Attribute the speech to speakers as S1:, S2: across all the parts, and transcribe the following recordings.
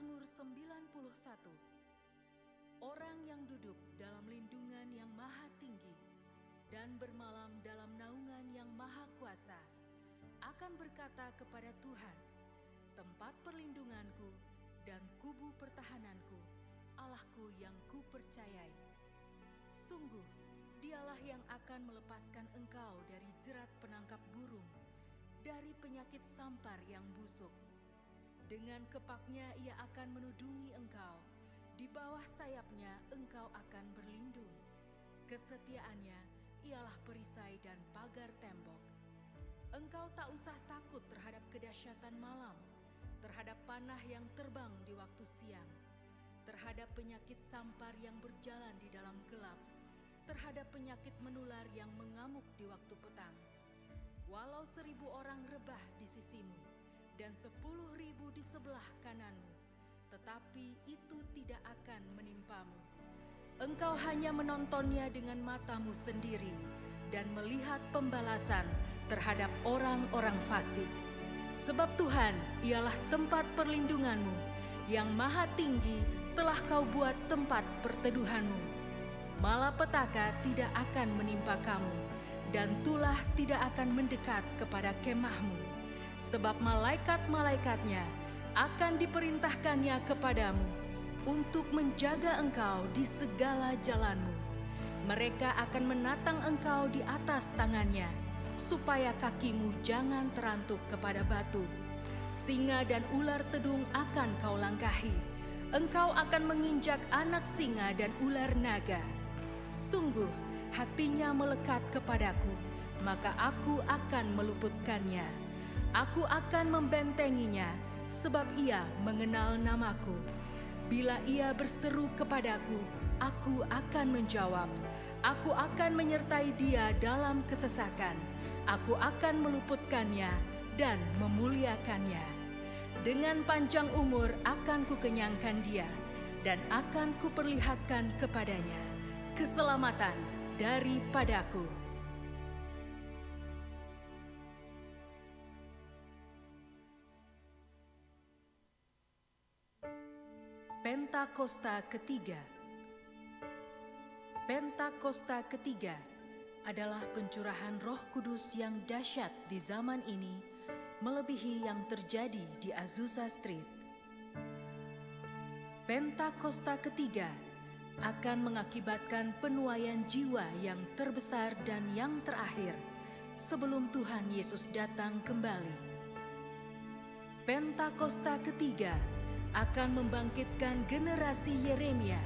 S1: Mazmur 91. Orang yang duduk dalam lindungan yang maha tinggi dan bermalam dalam naungan yang maha kuasa akan berkata kepada Tuhan, tempat perlindunganku dan kubu pertahananku, Allahku yang kupercayai. Sungguh, Dialah yang akan melepaskan engkau dari jerat penangkap burung, dari penyakit sampar yang busuk. Dengan kepaknya Ia akan menudungi engkau, di bawah sayapnya engkau akan berlindung. Kesetiaannya ialah perisai dan pagar tembok. Engkau tak usah takut terhadap kedahsyatan malam, terhadap panah yang terbang di waktu siang, terhadap penyakit sampar yang berjalan di dalam gelap, terhadap penyakit menular yang mengamuk di waktu petang. Walau 1.000 orang rebah di sisimu dan 10.000 di sebelah kananmu, tetapi itu tidak akan menimpamu. Engkau hanya menontonnya dengan matamu sendiri dan melihat pembalasan terhadap orang-orang fasik. Sebab Tuhan ialah tempat perlindunganmu, yang maha tinggi telah kau buat tempat perteduhanmu. Malapetaka tidak akan menimpa kamu, dan tulah tidak akan mendekat kepada kemahmu. Sebab malaikat-malaikatnya akan diperintahkannya kepadamu untuk menjaga engkau di segala jalanmu. Mereka akan menatang engkau di atas tangannya, supaya kakimu jangan terantuk kepada batu. Singa dan ular tedung akan kau langkahi. Engkau akan menginjak anak singa dan ular naga. Sungguh, hatinya melekat kepadaku, maka aku akan meluputkannya. Aku akan membentenginya, sebab ia mengenal namaku. Bila ia berseru kepadaku, aku akan menjawab. Aku akan menyertai dia dalam kesesakan. Aku akan meluputkannya dan memuliakannya. Dengan panjang umur akan kukenyangkan dia, dan akan kuperlihatkan kepadanya keselamatan daripadaku. Pentakosta ketiga. Pentakosta ketiga adalah pencurahan Roh Kudus yang dahsyat di zaman ini, melebihi yang terjadi di Azusa Street. Pentakosta ketiga akan mengakibatkan penuaian jiwa yang terbesar dan yang terakhir sebelum Tuhan Yesus datang kembali. Pentakosta ketiga akan membangkitkan generasi Yeremia,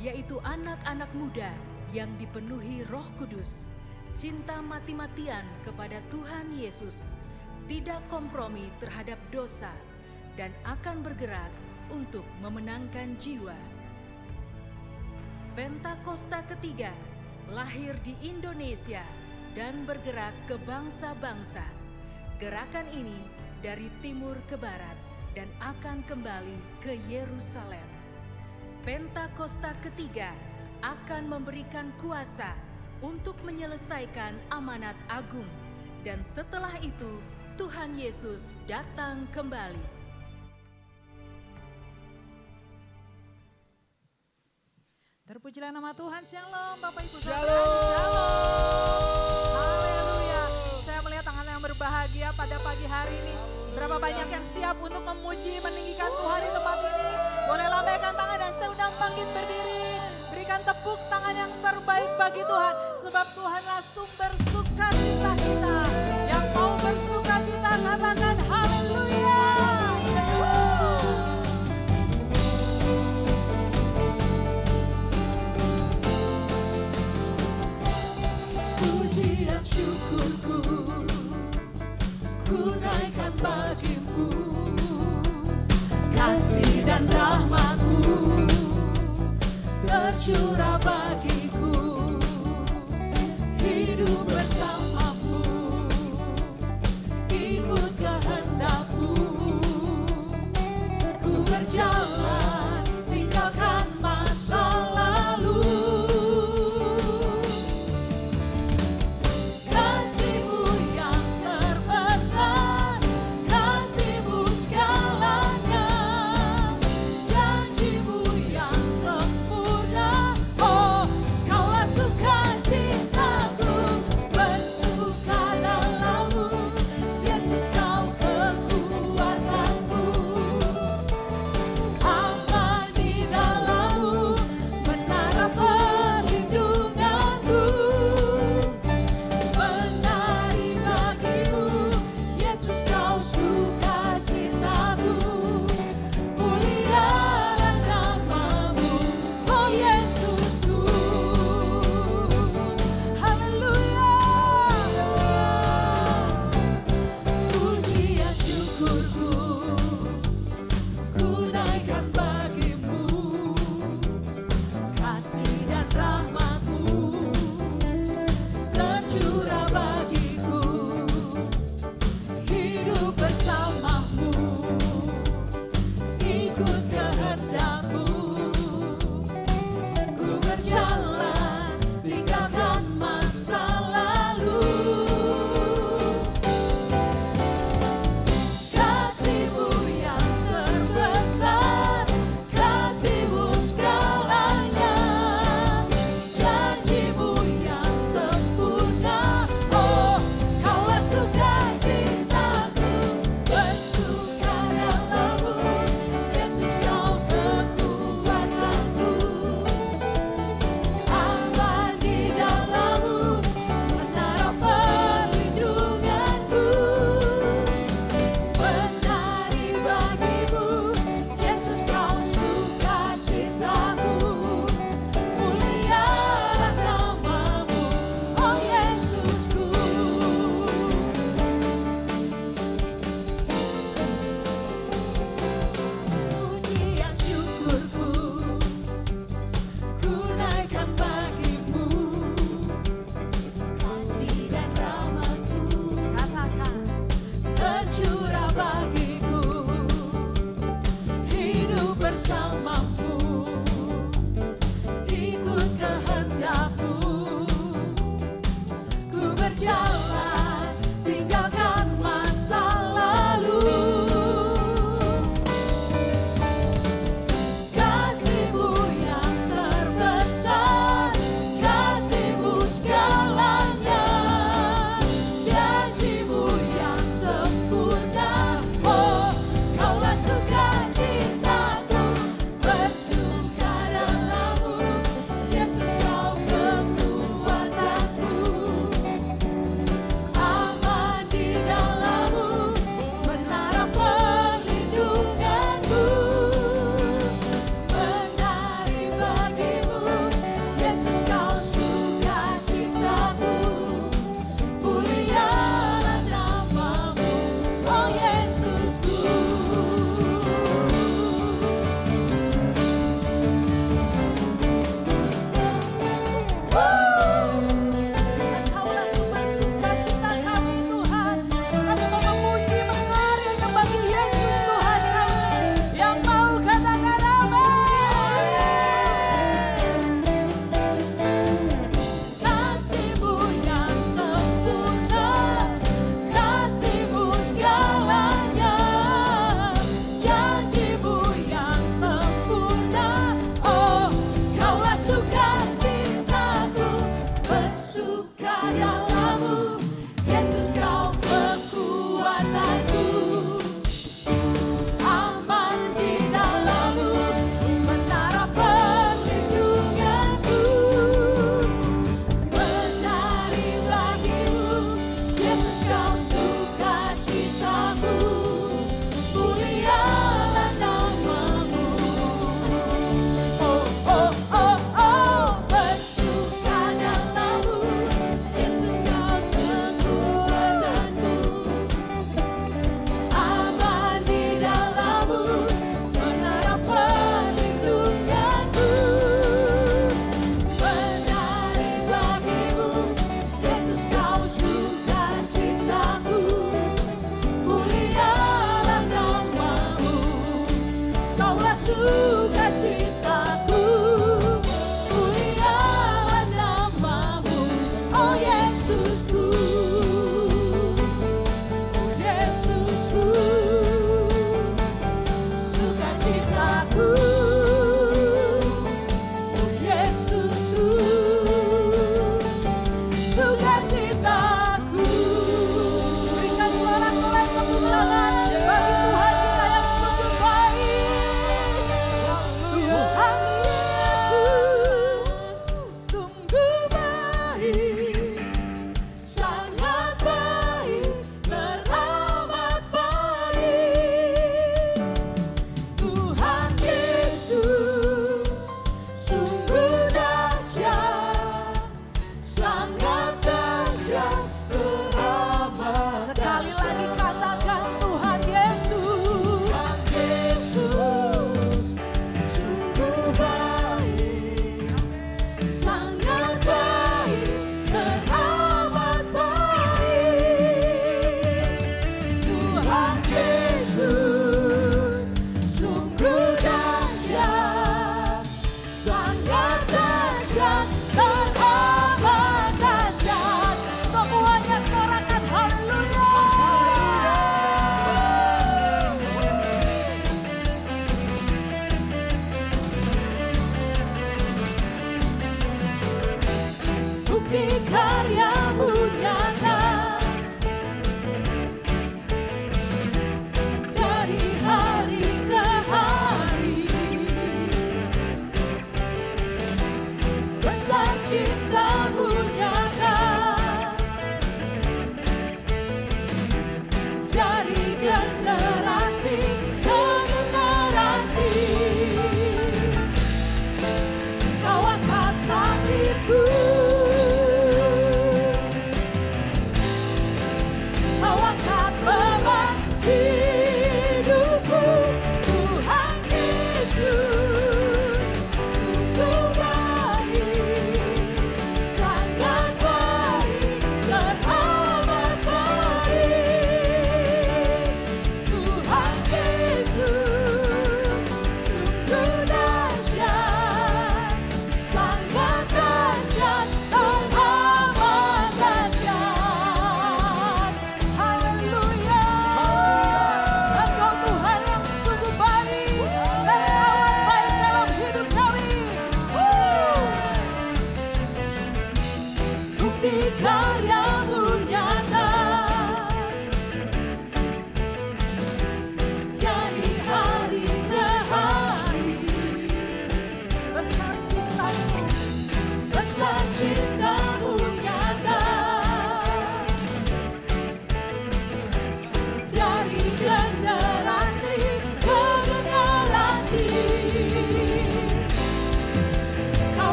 S1: yaitu anak-anak muda yang dipenuhi Roh Kudus, cinta mati-matian kepada Tuhan Yesus, tidak kompromi terhadap dosa, dan akan bergerak untuk memenangkan jiwa. Pentakosta ketiga lahir di Indonesia dan bergerak ke bangsa-bangsa. Gerakan ini dari timur ke barat dan akan kembali ke Yerusalem. Pentakosta ketiga akan memberikan kuasa untuk menyelesaikan amanat agung, dan setelah itu Tuhan Yesus datang kembali.
S2: Terpujilah nama Tuhan. Shalom Bapak Ibu
S3: Shalom.
S2: Saudara. Haleluya. Saya melihat tangan yang berbahagia pada pagi hari ini. Berapa banyak yang siap untuk memuji, meninggikan Tuhan di tempat ini. Boleh lambaikan tangan dan saya undang bangkit berdiri. Berikan tepuk tangan yang terbaik bagi Tuhan. Sebab Tuhanlah sumber sukacita kita. Yang mau bersukacita katakan haleluya.
S3: Pujian syukurku ku naikkan bagimu, kasih dan rahmatmu tercurah bagiku, hidup bersamamu, ikut kehendakmu, ku berjalan tinggalkan masa lalu.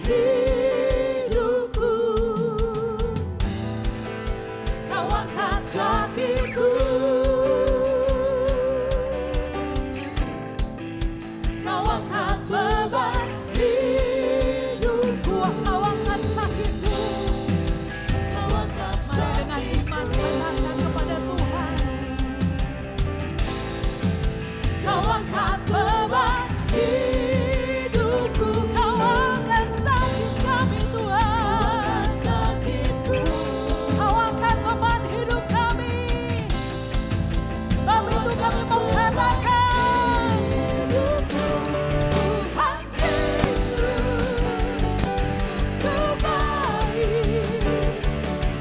S3: hidupku, Kau angkat sakitku, Kau angkat beban hidupku, Kau angkat sakitku. Mari dengan iman katakan kepada Tuhan, Kau angkat beban hidupku, Kau angkat sakit kami Tuhan. Kau angkat beban hidup kami. Sebab itu kami mau katakan, Tuhan Yesus, Kau baik,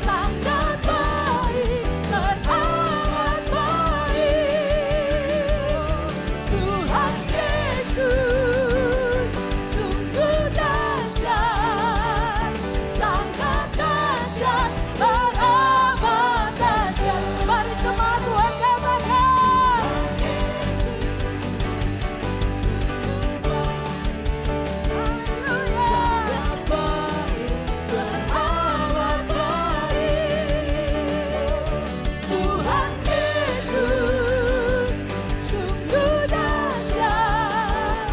S3: sangat baik, teramat baik. Tuhan Yesus, sungguh dahsyat, sangat dahsyat, teramat dahsyat. Mari jemaat Tuhan katakan, haleluya, teramat baik. Tuhan Yesus, sungguh dahsyat,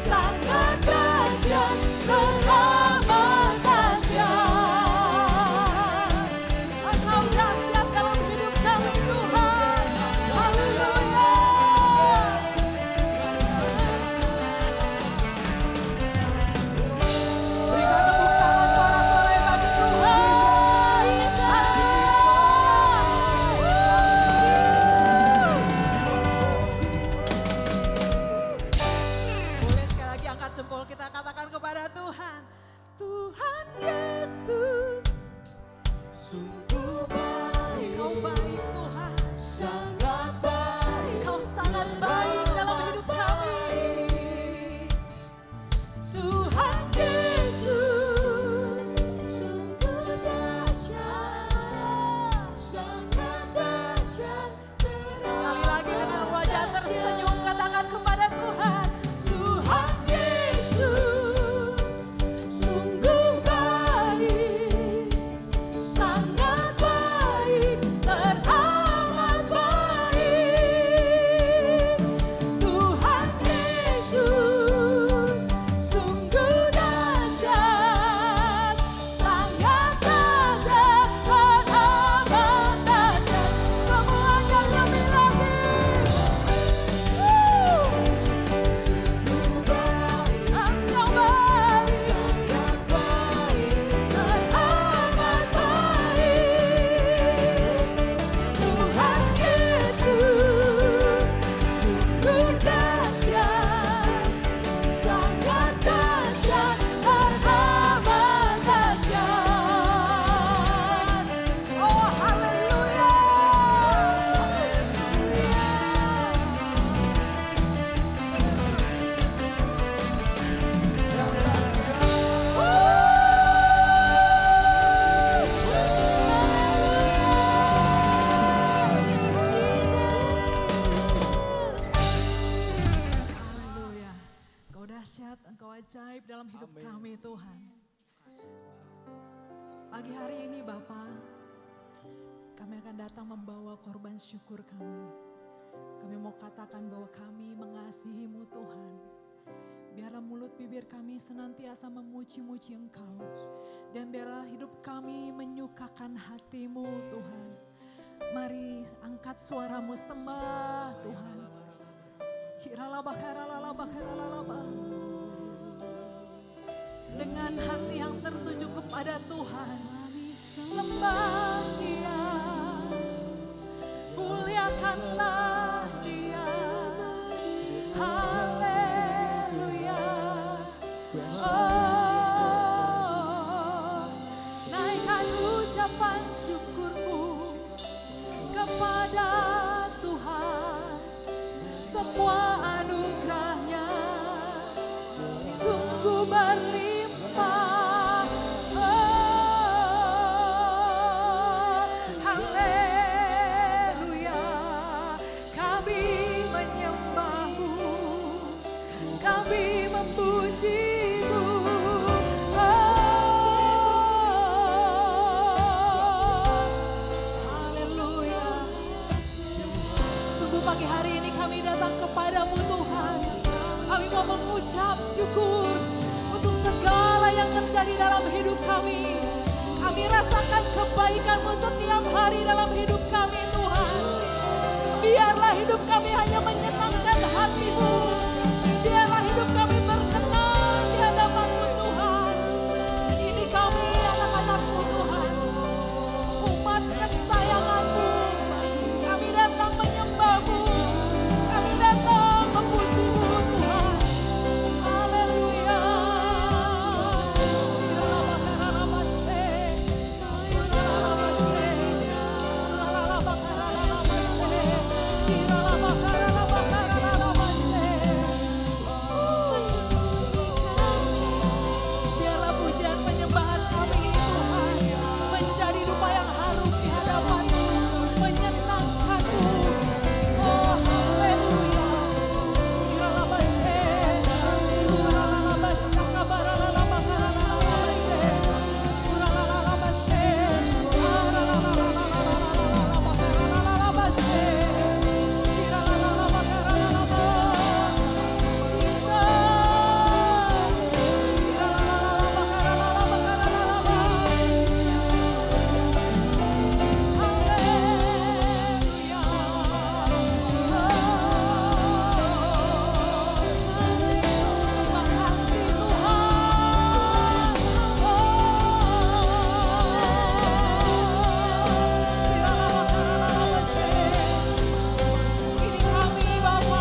S3: sangat dahsyat, teramat dahsyat. Engkau dahsyat dalam hidup kami Tuhan. Haleluya. Berikan tepuk tangan sorak-sorai bagi Tuhan. Boleh sekali lagi angkat jempol, kita katakan kepada Tuhan, Tuhan Yesus,
S4: Sungguh baik,
S3: Kau baik Tuhan,
S4: sangat baik,
S3: Kau sangat baik dalam hidup kami. Tuhan Yesus,
S4: sungguh dahsyat, sangat dahsyat,
S3: sekali lagi dengan wajah tersenyum katakan kepada Tuhan, Tuhan Yesus, sungguh baik, sangat baik, teramat baik. Tuhan Yesus, sungguh dahsyat, sangat dahsyat, teramat dahsyat. Semuanya lebih lagi.
S4: sungguh baik,
S3: Engkau baik,
S4: sangat baik,
S3: teramat baik. Tuhan Yesus, sungguh dahsyat, sangat dahsyat, teramat dahsyat. Oh haleluya. Haleluya. Engkau dahsyat, Engkau ajaib dalam hidup kami Tuhan. Pagi hari ini Bapa, kami akan datang membawa korban syukur kami. Kami mau katakan bahwa kami mengasihi-Mu Tuhan. Biarlah mulut bibir kami senantiasa memuji-muji Engkau. Dan biarlah hidup kami menyukakan hati-Mu Tuhan. Mari angkat suaramu sembah Tuhan. Dengan hati yang tertuju kepada Tuhan, sembah Dia, muliakanlah Dia. Haleluya. Oh, naikkan ucapan syukurmu kepada Tuhan. Semua anugerahnya sungguh berlimpah. Oh, haleluya. Kami menyembah-Mu, kami memuji-Mu. Oh, rasakan kebaikan-Mu setiap hari dalam hidup kami Tuhan. Biarlah hidup kami hanya menyenangkan hati-Mu. Biarlah hidup kami berkenan di hadapan-Mu Tuhan. Ini kami anak-anak-Mu Tuhan, umat kesayangan-Mu. Kami datang menyembah-Mu, kami datang memuji-Mu Tuhan. Haleluya. Biarlah pujian penyembahan kami ini Tuhan menjadi rupa yang harum di hadapan-Mu, menyenangkan-Mu. Oh haleluya. Ini kami Bapa.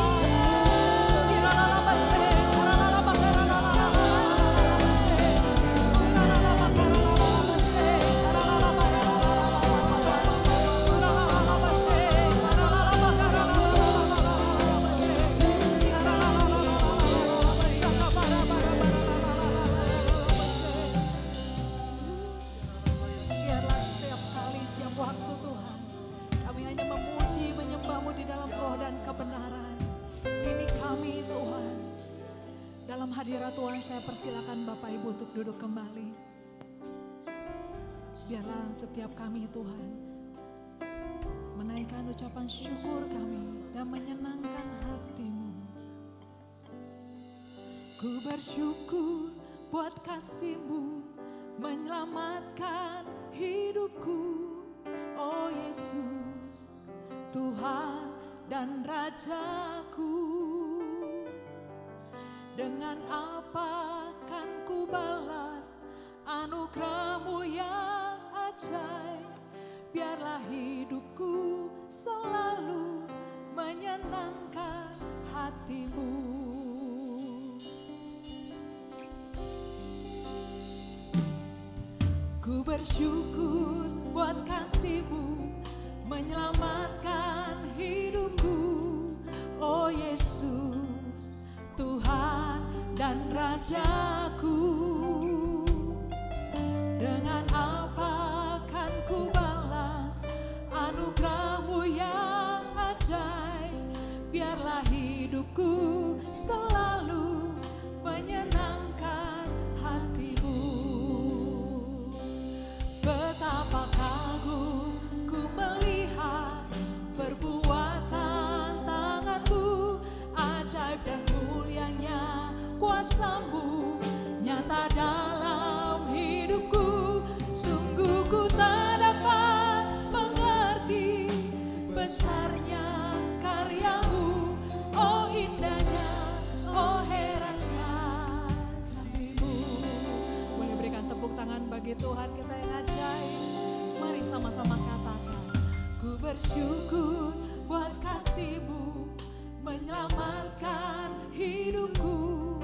S3: Biarlah setiap kali, setiap waktu Tuhan, kami hanya memuji, menyembah-Mu di dalam roh dan kebenaran. Ini kami Tuhan. Dalam hadirat Tuhan saya persilakan Bapak Ibu untuk duduk kembali. Biarlah setiap kami Tuhan menaikkan ucapan syukur kami dan menyenangkan hati-Mu. Ku bersyukur buat kasih-Mu menyelamatkan hidupku, oh Yesus, Tuhan dan Rajaku. Dengan apa kan ku balas anugerah-Mu yang ajaib? Biarlah hidupku selalu menyenangkan hati-Mu. Ku bersyukur buat kasih-Mu menyelamatkan hidupku, oh Yesus, Tuhan dan Rajaku. Dengan apa kan ku balas anugerah-Mu yang ajaib? Biarlah hidupku selalu menyenangkan hati-Mu. Betapa kagum ku melihat perbuatan tangan-Mu, ajaib dan mulianya kuasa-Mu nyata dalam hidupku. Sungguh ku tak dapat mengerti besarnya karya-Mu, oh indahnya, oh herannya kasih-Mu. Boleh berikan tepuk tangan bagi Tuhan kita yang ajaib. Mari sama-sama katakan, ku bersyukur buat kasih-Mu menyelamatkan hidupku,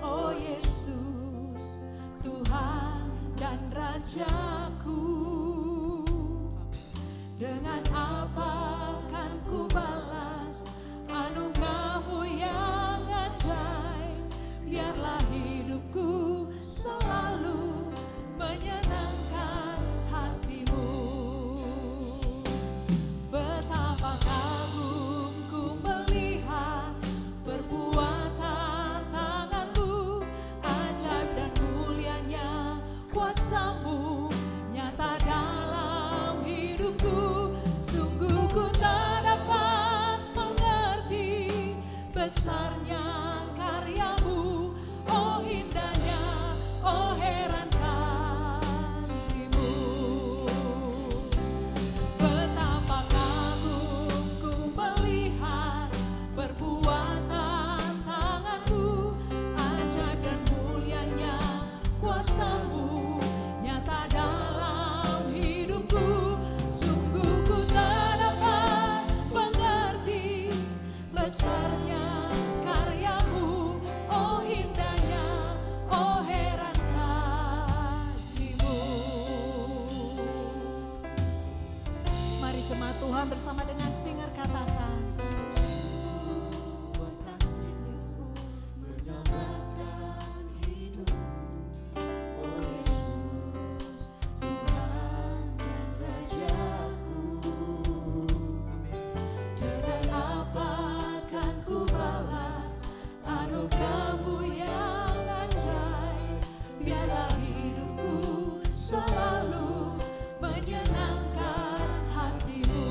S3: oh Yesus, Tuhan dan Rajaku. Dengan apa kan ku balas anugerah-Mu yang ajaib? Biarlah hidupku selalu menyenangkan hati-Mu. Betapa kagum ku melihat perbuatan tangan-Mu, ajaib dan mulianya kuasa-Mu nyata Tuhan bersama dengan singer katakan,
S4: Buat kasih-Mu menyelamatkan hidup. Oh Yesus, Tuhan dan Rajaku. Dengan apa akan ku balas anugerah-Mu yang ajaib? Biarlah hidupku selalu menyenangkan hati-Mu.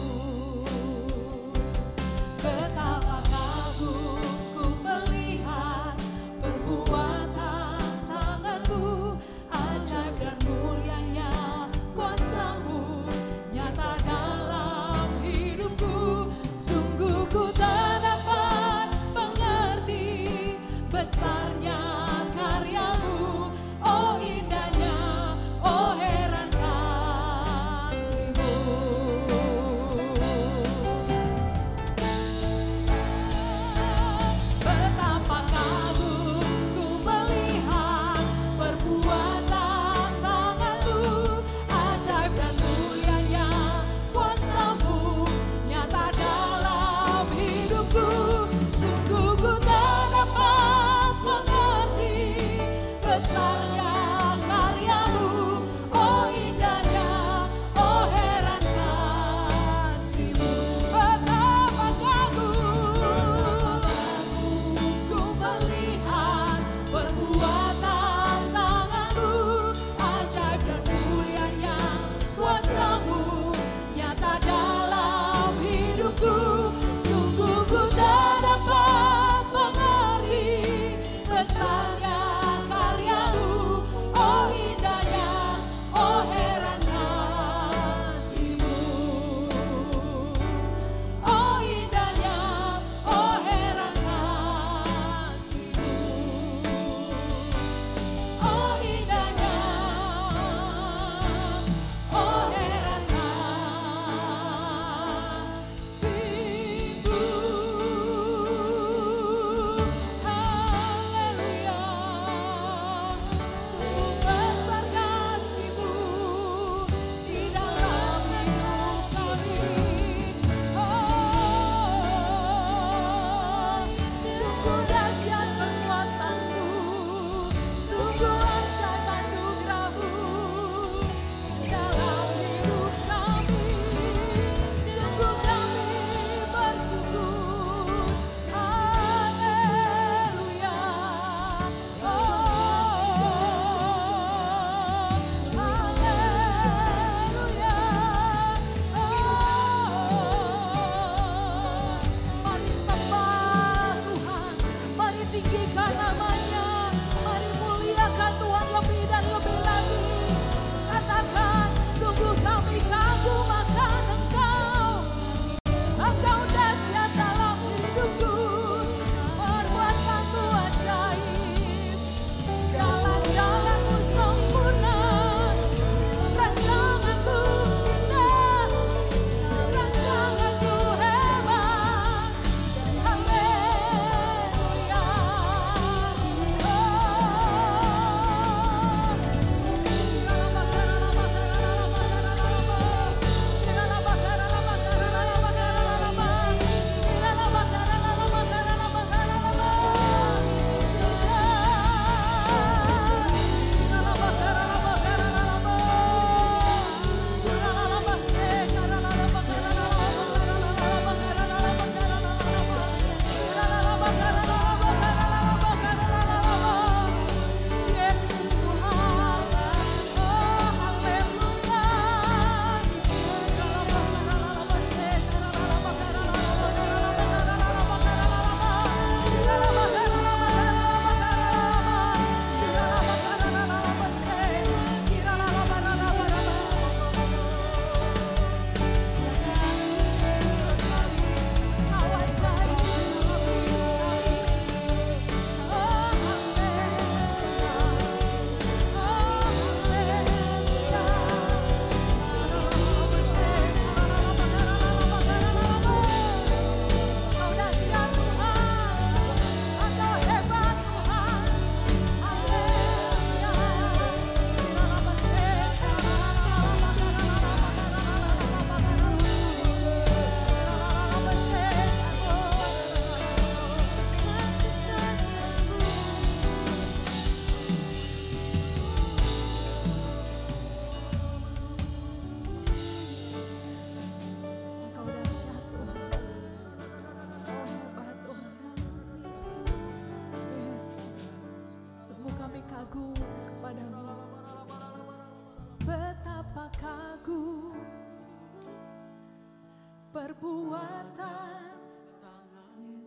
S3: perbuatan
S4: tangan-Mu,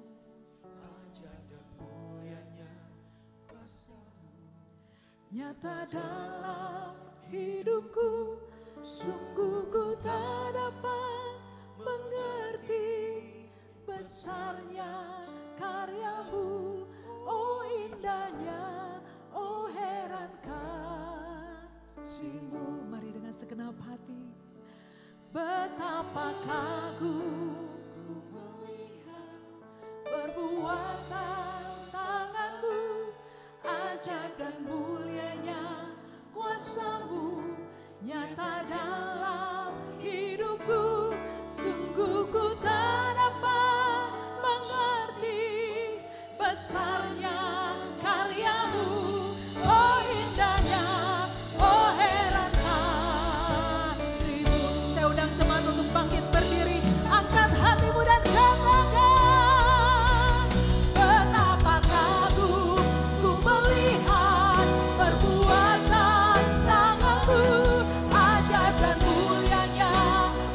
S4: ajaib dan mulianya kuasa-Mu
S3: nyata dalam hidupku. Sungguh ku tak dapat mengerti besarnya karya-Mu. Oh indahnya, oh heran kasih-Mu. Mari dengan segenap hati, betapa kagum
S4: ku melihat
S3: perbuatan tangan-Mu, ajaib dan mulianya kuasa-Mu nyata dalam hidupku. Sungguh ku tak dapat mengerti besarnya karya-Mu. Oh indahnya, oh heran kasih-Mu. Saya undang jemaat untuk bangkit berdiri, angkat hatimu dan katakan, betapa kagum ku melihat perbuatan tangan-Mu, ajaib dan mulianya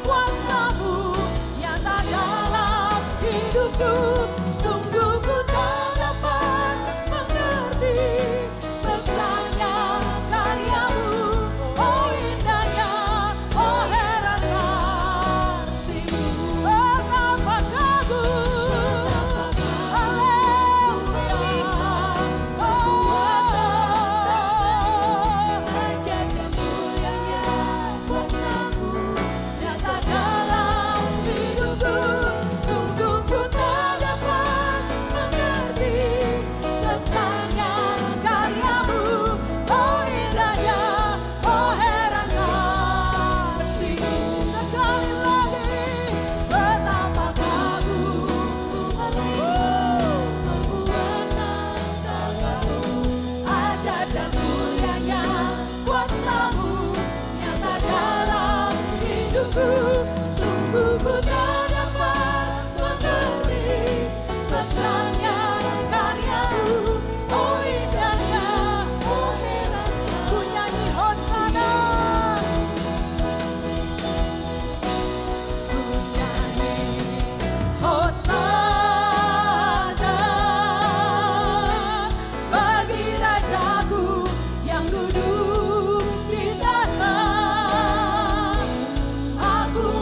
S3: kuasa-Mu nyata dalam hidupku. Sungguh ku tak dapat mengerti besarnya karya-Mu. Oh indahnya, oh heran kasih-Mu. Betapa kagum, haleluya.
S4: ajaib dan mulianya kuasa-Mu
S3: Nyata dalam hidupku. Sungguh ku tak dapat mengerti besarnya karya-Mu. Oh indahnya, oh heran kasih-Mu. Sekali lagi, betapa kagum
S4: ku melihat perbuatan tangan-Mu,
S3: ajaib dan mulianya kuasa-Mu nyata dalam hidupku. Sungguh ku tak dapat mengerti besarnya karya-Mu. Oh indahnya,
S4: oh heran
S3: ku nyanyi hosana, ku nyanyi hosana bagi Rajaku yang duduk di tahta. Aku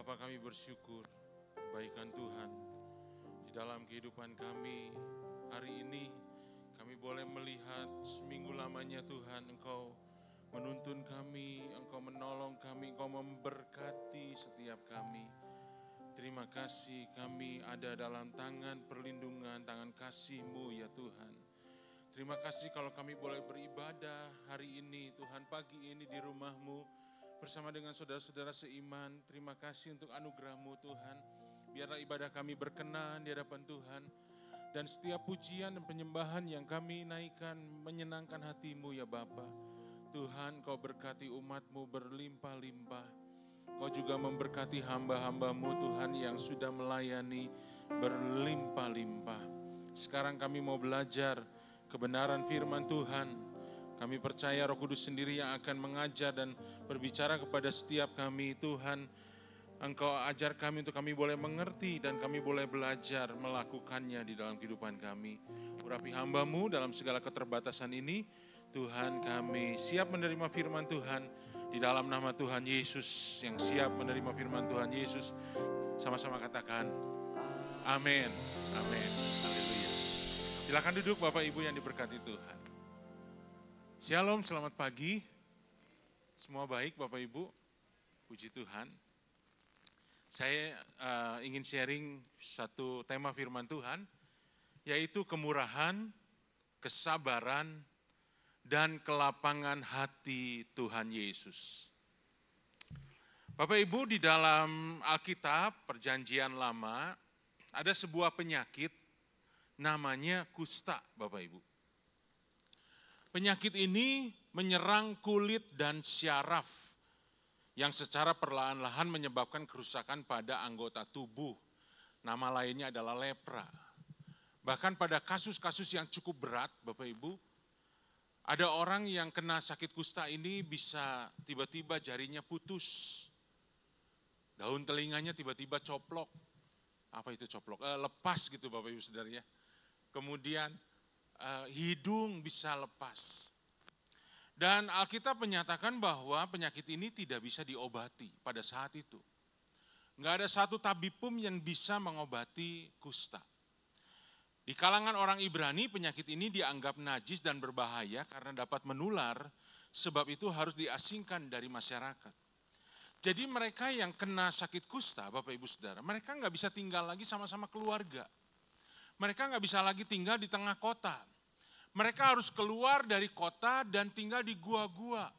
S5: Bapa, kami bersyukur kebaikan Tuhan di dalam kehidupan kami hari ini. Kami boleh melihat seminggu lamanya Tuhan, Engkau menuntun kami, Engkau menolong kami, Engkau memberkati setiap kami. Terima kasih kami ada dalam tangan perlindungan, tangan kasih-Mu ya Tuhan. Terima kasih kalau kami boleh beribadah hari ini Tuhan, pagi ini di rumah-Mu bersama dengan saudara-saudara seiman. Terima kasih untuk anugerah-Mu Tuhan. Biarlah ibadah kami berkenan di hadapan Tuhan. Dan setiap pujian dan penyembahan yang kami naikkan menyenangkan hati-Mu ya Bapa. Tuhan, Kau berkati umat-Mu berlimpah-limpah. Kau juga memberkati hamba-hamba-Mu Tuhan yang sudah melayani berlimpah-limpah. Sekarang kami mau belajar kebenaran firman Tuhan. Kami percaya Roh Kudus sendiri yang akan mengajar dan berbicara kepada setiap kami. Tuhan, Engkau ajar kami untuk kami boleh mengerti dan kami boleh belajar melakukannya di dalam kehidupan kami. Urapi hamba-Mu dalam segala keterbatasan ini. Tuhan, kami siap menerima firman Tuhan di dalam nama Tuhan Yesus. Yang siap menerima firman Tuhan Yesus, sama-sama katakan amin. Amin. Haleluya. Silakan duduk Bapak Ibu yang diberkati Tuhan. Shalom, selamat pagi. Semua baik Bapak Ibu, puji Tuhan. Saya ingin sharing satu tema firman Tuhan, yaitu kemurahan, kesabaran, dan kelapangan hati Tuhan Yesus. Bapak Ibu, di dalam Alkitab Perjanjian Lama ada sebuah penyakit namanya kusta Bapak Ibu. Penyakit ini menyerang kulit dan syaraf yang secara perlahan-lahan menyebabkan kerusakan pada anggota tubuh. Nama lainnya adalah lepra. Bahkan pada kasus-kasus yang cukup berat, Bapak Ibu, ada orang yang kena sakit kusta ini bisa tiba-tiba jarinya putus. Daun telinganya tiba-tiba coplok. Apa itu coplok? Lepas gitu Bapak Ibu Saudara ya. Kemudian hidung bisa lepas. Dan Alkitab menyatakan bahwa penyakit ini tidak bisa diobati pada saat itu. Enggak ada satu tabib pun yang bisa mengobati kusta. Di kalangan orang Ibrani penyakit ini dianggap najis dan berbahaya karena dapat menular, sebab itu harus diasingkan dari masyarakat. Jadi mereka yang kena sakit kusta, Bapak Ibu Saudara, mereka enggak bisa tinggal lagi sama-sama keluarga. Mereka nggak bisa lagi tinggal di tengah kota. Mereka harus keluar dari kota dan tinggal di gua-gua.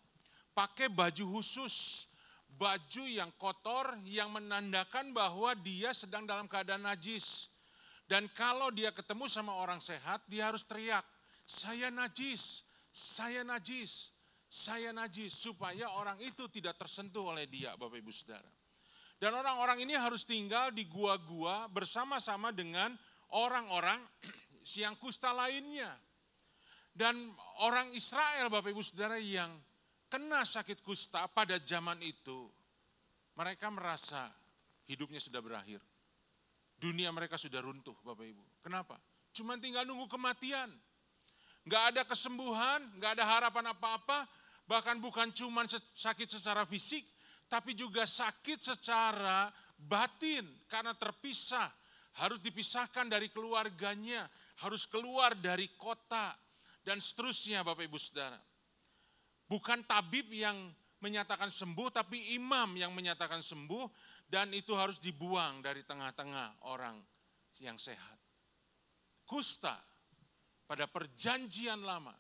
S5: Pakai baju khusus, baju yang kotor yang menandakan bahwa dia sedang dalam keadaan najis. Dan kalau dia ketemu sama orang sehat, dia harus teriak, saya najis, saya najis, saya najis. Supaya orang itu tidak tersentuh oleh dia, Bapak Ibu Saudara. Dan orang-orang ini harus tinggal di gua-gua bersama-sama dengan orang-orang yang kusta lainnya. Dan orang Israel Bapak Ibu Saudara yang kena sakit kusta pada zaman itu, mereka merasa hidupnya sudah berakhir. Dunia mereka sudah runtuh Bapak Ibu. Kenapa? Cuma tinggal nunggu kematian. Nggak ada kesembuhan, nggak ada harapan apa-apa. Bahkan bukan cuma sakit secara fisik, tapi juga sakit secara batin karena terpisah. Harus dipisahkan dari keluarganya, harus keluar dari kota, dan seterusnya Bapak Ibu Saudara. Bukan tabib yang menyatakan sembuh, tapi imam yang menyatakan sembuh, dan itu harus dibuang dari tengah-tengah orang yang sehat. Kusta pada Perjanjian Lama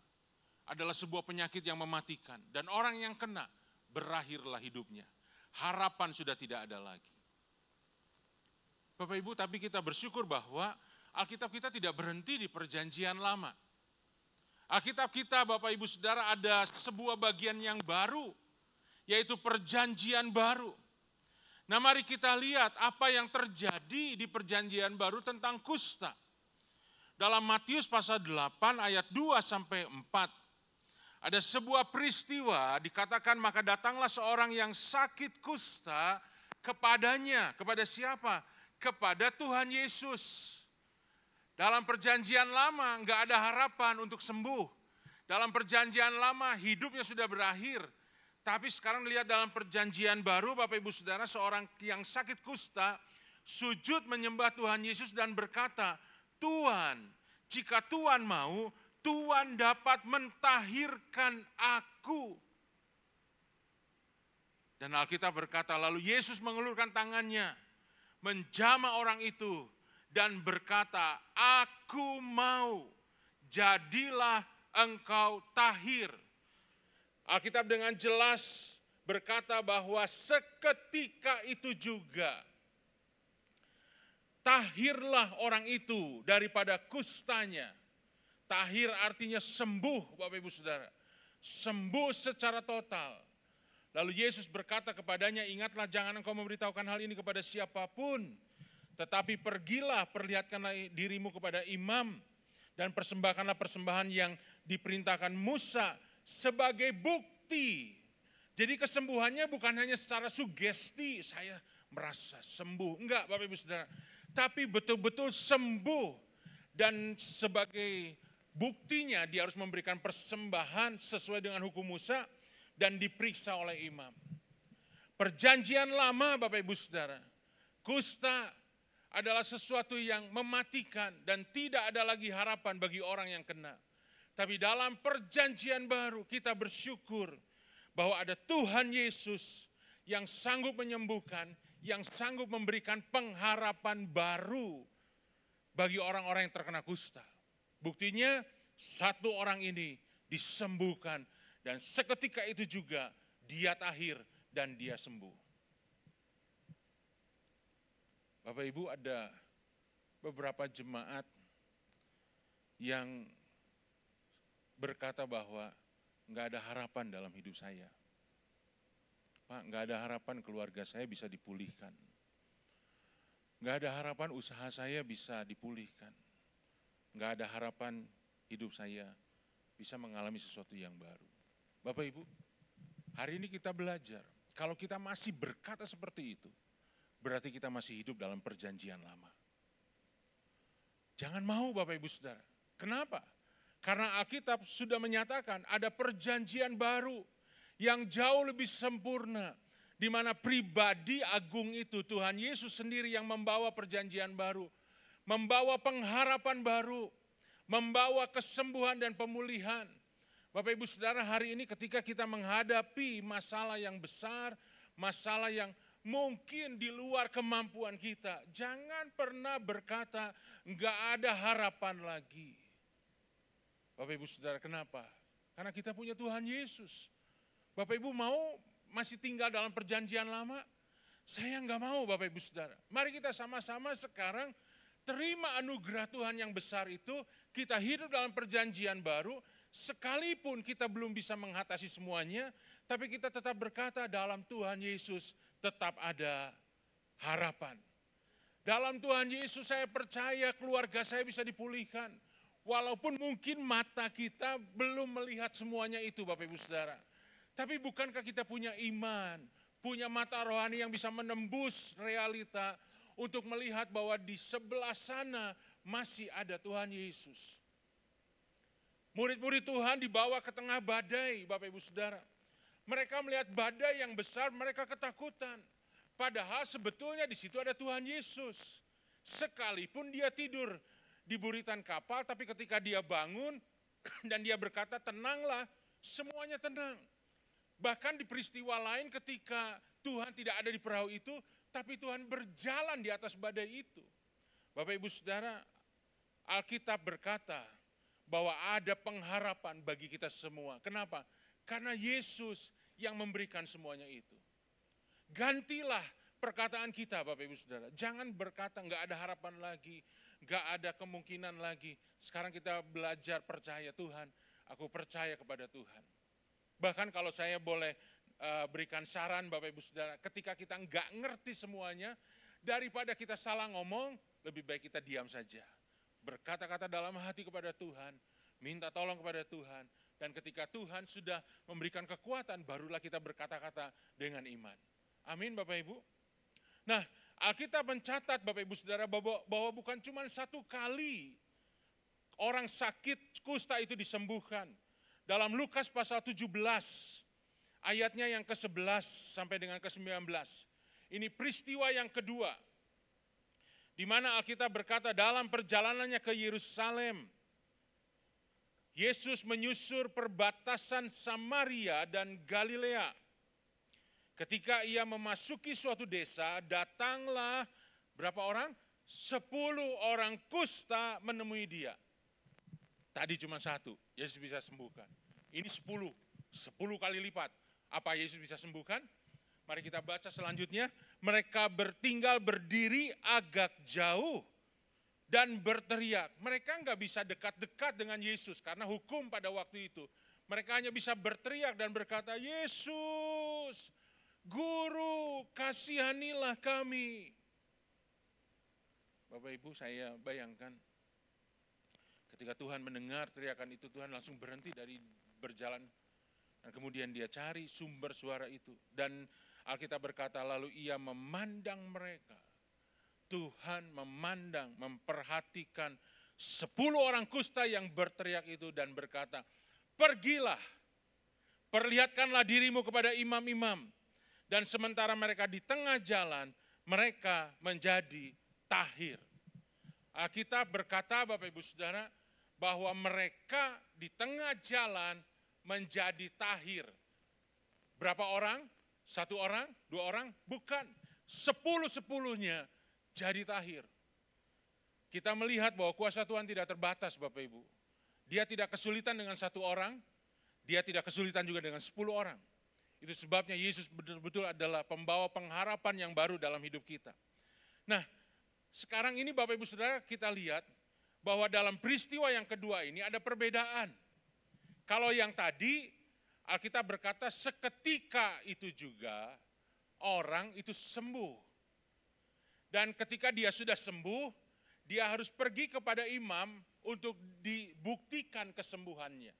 S5: adalah sebuah penyakit yang mematikan, dan orang yang kena berakhirlah hidupnya. Harapan sudah tidak ada lagi. Bapak Ibu, tapi kita bersyukur bahwa Alkitab kita tidak berhenti di Perjanjian Lama. Alkitab kita Bapak Ibu Saudara ada sebuah bagian yang baru, yaitu Perjanjian Baru. Nah mari kita lihat apa yang terjadi di Perjanjian Baru tentang kusta. Dalam Matius pasal 8 ayat 2 sampai 4. Ada sebuah peristiwa dikatakan maka datanglah seorang yang sakit kusta kepadanya. Kepada siapa? Kepada Tuhan Yesus. Dalam Perjanjian Lama enggak ada harapan untuk sembuh. Dalam Perjanjian Lama hidupnya sudah berakhir. Tapi sekarang lihat dalam perjanjian baru Bapak Ibu Saudara, seorang yang sakit kusta sujud menyembah Tuhan Yesus dan berkata, Tuhan, jika Tuhan mau, Tuhan dapat mentahirkan aku. Dan Alkitab berkata, lalu Yesus mengulurkan tangannya, menjamah orang itu dan berkata, aku mau, jadilah engkau tahir. Alkitab dengan jelas berkata bahwa seketika itu juga tahirlah orang itu daripada kustanya. Tahir artinya sembuh, Bapak Ibu Saudara. Sembuh secara total. Lalu Yesus berkata kepadanya, ingatlah jangan engkau memberitahukan hal ini kepada siapapun. Tetapi pergilah, perlihatkanlah dirimu kepada imam. Dan persembahkanlah persembahan yang diperintahkan Musa sebagai bukti. Jadi kesembuhannya bukan hanya secara sugesti, saya merasa sembuh. Enggak Bapak Ibu Saudara. Tapi betul-betul sembuh. Dan sebagai buktinya dia harus memberikan persembahan sesuai dengan hukum Musa dan diperiksa oleh imam. Perjanjian lama Bapak Ibu Saudara. Kusta adalah sesuatu yang mematikan dan tidak ada lagi harapan bagi orang yang kena. Tapi dalam perjanjian baru kita bersyukur bahwa ada Tuhan Yesus yang sanggup menyembuhkan, yang sanggup memberikan pengharapan baru bagi orang-orang yang terkena kusta. Buktinya satu orang ini disembuhkan dan seketika itu juga dia tahir dan dia sembuh. Bapak Ibu, ada beberapa jemaat yang berkata bahwa enggak ada harapan dalam hidup saya. Pak, enggak ada harapan keluarga saya bisa dipulihkan. Enggak ada harapan usaha saya bisa dipulihkan. Enggak ada harapan hidup saya bisa mengalami sesuatu yang baru. Bapak Ibu, hari ini kita belajar, kalau kita masih berkata seperti itu, berarti kita masih hidup dalam perjanjian lama. Jangan mau Bapak Ibu Saudara. Kenapa? Karena Alkitab sudah menyatakan ada perjanjian baru yang jauh lebih sempurna. Di mana pribadi agung itu Tuhan Yesus sendiri yang membawa perjanjian baru. Membawa pengharapan baru. Membawa kesembuhan dan pemulihan. Bapak Ibu Saudara, hari ini ketika kita menghadapi masalah yang besar, masalah yang mungkin di luar kemampuan kita, jangan pernah berkata enggak ada harapan lagi. Bapak Ibu Saudara, kenapa? Karena kita punya Tuhan Yesus. Bapak Ibu mau masih tinggal dalam perjanjian lama? Saya enggak mau Bapak Ibu Saudara. Mari kita sama-sama sekarang terima anugerah Tuhan yang besar itu, kita hidup dalam perjanjian baru, sekalipun kita belum bisa mengatasi semuanya, tapi kita tetap berkata dalam Tuhan Yesus tetap ada harapan. Dalam Tuhan Yesus saya percaya keluarga saya bisa dipulihkan. Walaupun mungkin mata kita belum melihat semuanya itu Bapak Ibu Saudara. Tapi bukankah kita punya iman, punya mata rohani yang bisa menembus realita untuk melihat bahwa di sebelah sana masih ada Tuhan Yesus. Murid-murid Tuhan dibawa ke tengah badai Bapak Ibu Saudara. Mereka melihat badai yang besar, mereka ketakutan. Padahal sebetulnya di situ ada Tuhan Yesus. Sekalipun dia tidur di buritan kapal, tapi ketika dia bangun dan dia berkata tenanglah, semuanya tenang. Bahkan di peristiwa lain ketika Tuhan tidak ada di perahu itu, tapi Tuhan berjalan di atas badai itu. Bapak Ibu Saudara, Alkitab berkata bahwa ada pengharapan bagi kita semua. Kenapa? Karena Yesus yang memberikan semuanya itu. Gantilah perkataan kita Bapak Ibu Saudara. Jangan berkata enggak ada harapan lagi, enggak ada kemungkinan lagi. Sekarang kita belajar percaya Tuhan, aku percaya kepada Tuhan. Bahkan kalau saya boleh berikan saran Bapak Ibu Saudara, ketika kita enggak ngerti semuanya, daripada kita salah ngomong, lebih baik kita diam saja. Berkata-kata dalam hati kepada Tuhan, minta tolong kepada Tuhan. Dan ketika Tuhan sudah memberikan kekuatan, barulah kita berkata-kata dengan iman. Amin Bapak Ibu. Nah, Alkitab mencatat Bapak Ibu Saudara bahwa bukan cuma satu kali orang sakit kusta itu disembuhkan. Dalam Lukas pasal 17, ayatnya yang ke-11 sampai dengan ke-19. Ini peristiwa yang kedua, di mana Alkitab berkata dalam perjalanannya ke Yerusalem, Yesus menyusur perbatasan Samaria dan Galilea. Ketika ia memasuki suatu desa, datanglah berapa orang? 10 orang kusta menemui dia. Tadi cuma 1, Yesus bisa sembuhkan. Ini 10 kali lipat. Apa Yesus bisa sembuhkan? Mari kita baca selanjutnya. Mereka tinggal berdiri agak jauh dan berteriak. Mereka nggak bisa dekat-dekat dengan Yesus karena hukum pada waktu itu. Mereka hanya bisa berteriak dan berkata, Yesus, Guru, kasihanilah kami. Bapak Ibu, saya bayangkan ketika Tuhan mendengar teriakan itu, Tuhan langsung berhenti dari berjalan. Dan kemudian dia cari sumber suara itu. Dan Alkitab berkata, lalu ia memandang mereka. Tuhan memandang, memperhatikan 10 orang kusta yang berteriak itu dan berkata, pergilah, perlihatkanlah dirimu kepada imam-imam. Dan sementara mereka di tengah jalan, mereka menjadi tahir. Alkitab berkata, Bapak Ibu Saudara, bahwa mereka di tengah jalan menjadi tahir. Berapa orang? 1 orang? 2 orang? Bukan. 10-10-nya jadi tahir. Kita melihat bahwa kuasa Tuhan tidak terbatas, Bapak Ibu. Dia tidak kesulitan dengan 1 orang, dia tidak kesulitan juga dengan 10 orang. Itu sebabnya Yesus betul-betul adalah pembawa pengharapan yang baru dalam hidup kita. Nah, sekarang ini Bapak Ibu Saudara kita lihat bahwa dalam peristiwa yang kedua ini ada perbedaan. Kalau yang tadi Alkitab berkata seketika itu juga orang itu sembuh. Dan ketika dia sudah sembuh, dia harus pergi kepada imam untuk dibuktikan kesembuhannya.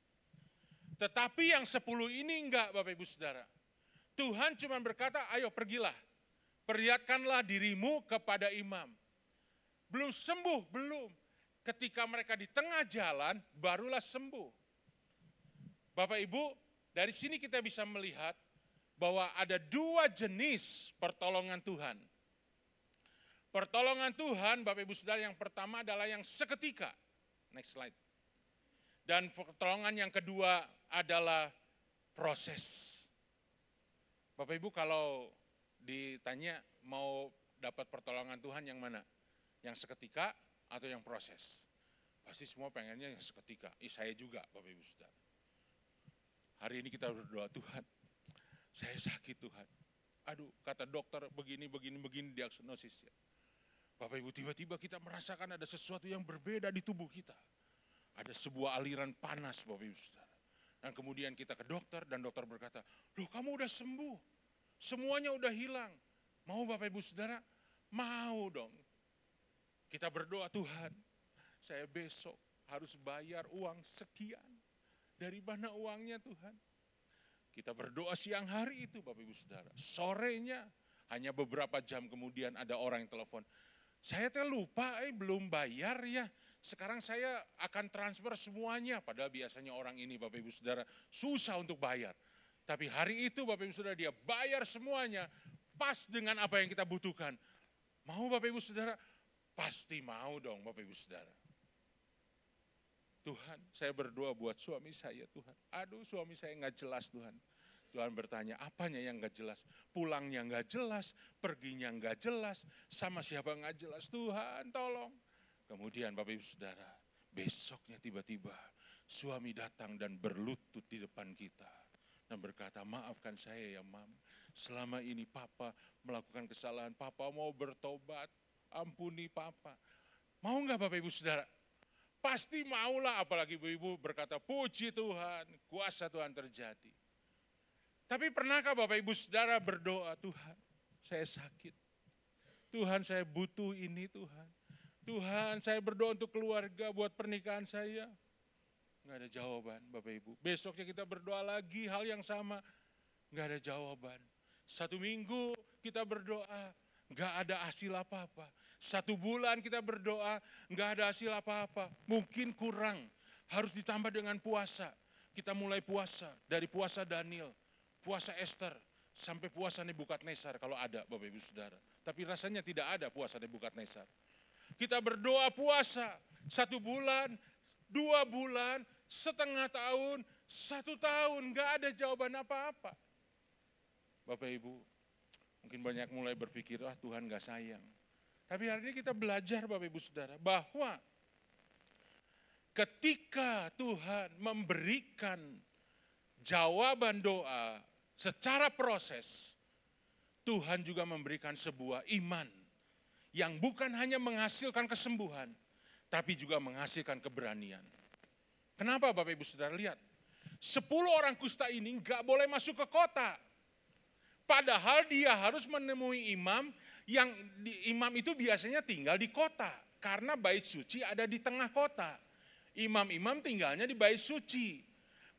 S5: Tetapi yang 10 ini enggak, Bapak Ibu Saudara. Tuhan cuma berkata, ayo pergilah, perlihatkanlah dirimu kepada imam. Belum sembuh, belum. Ketika mereka di tengah jalan, barulah sembuh. Bapak Ibu, dari sini kita bisa melihat bahwa ada 2 jenis pertolongan Tuhan. Pertolongan Tuhan, Bapak Ibu Saudara, yang pertama adalah yang seketika. Next slide. Dan pertolongan yang kedua adalah proses. Bapak Ibu kalau ditanya mau dapat pertolongan Tuhan yang mana? Yang seketika atau yang proses? Pasti semua pengennya yang seketika. Saya juga, Bapak Ibu Saudara. Hari ini kita berdoa, Tuhan, saya sakit Tuhan. Aduh, kata dokter begini diagnosisnya. Bapak Ibu, tiba-tiba kita merasakan ada sesuatu yang berbeda di tubuh kita. Ada sebuah aliran panas, Bapak Ibu Saudara. Dan kemudian kita ke dokter dan dokter berkata, loh kamu udah sembuh, semuanya udah hilang. Mau Bapak Ibu Saudara? Mau dong. Kita berdoa, Tuhan, saya besok harus bayar uang sekian. Dari mana uangnya Tuhan? Kita berdoa siang hari itu Bapak Ibu Saudara. Sorenya hanya beberapa jam kemudian ada orang yang telepon. Saya lupa belum bayar ya. Sekarang saya akan transfer semuanya. Padahal biasanya orang ini Bapak Ibu Saudara susah untuk bayar. Tapi hari itu Bapak Ibu Saudara dia bayar semuanya. Pas dengan apa yang kita butuhkan. Mau Bapak Ibu Saudara? Pasti mau dong Bapak Ibu Saudara. Tuhan, saya berdoa buat suami saya Tuhan. Aduh suami saya nggak jelas Tuhan. Tuhan bertanya, apanya yang nggak jelas? Pulangnya nggak jelas, perginya nggak jelas, sama siapa nggak jelas. Tuhan tolong. Kemudian Bapak Ibu Saudara, besoknya tiba-tiba suami datang dan berlutut di depan kita. Dan berkata, maafkan saya ya Mam. Selama ini Papa melakukan kesalahan, Papa mau bertobat. Ampuni Papa. Mau nggak Bapak Ibu Saudara? Pasti maulah, apalagi ibu-ibu berkata, puji Tuhan, kuasa Tuhan terjadi. Tapi pernahkah Bapak Ibu Saudara berdoa, Tuhan saya sakit. Tuhan saya butuh ini Tuhan. Tuhan saya berdoa untuk keluarga, buat pernikahan saya. Nggak ada jawaban Bapak Ibu. Besoknya kita berdoa lagi hal yang sama. Nggak ada jawaban. 1 minggu kita berdoa, nggak ada hasil apa-apa. 1 bulan kita berdoa, nggak ada hasil apa-apa. Mungkin kurang, harus ditambah dengan puasa. Kita mulai puasa, dari puasa Daniel. puasa Esther, sampai puasa Nebukadnezar kalau ada Bapak Ibu Saudara. Tapi rasanya tidak ada puasa Nebukadnezar. Kita berdoa puasa 1 bulan, 2 bulan, setengah tahun, 1 tahun, gak ada jawaban apa-apa. Bapak Ibu, mungkin banyak mulai berpikir, Tuhan gak sayang. Tapi hari ini kita belajar Bapak Ibu Saudara, bahwa ketika Tuhan memberikan jawaban doa secara proses, Tuhan juga memberikan sebuah iman yang bukan hanya menghasilkan kesembuhan, tapi juga menghasilkan keberanian. Kenapa Bapak Ibu Saudara lihat? 10 orang kusta ini gak boleh masuk ke kota. Padahal dia harus menemui imam, yang imam itu biasanya tinggal di kota. Karena bait suci ada di tengah kota. Imam-imam tinggalnya di bait suci.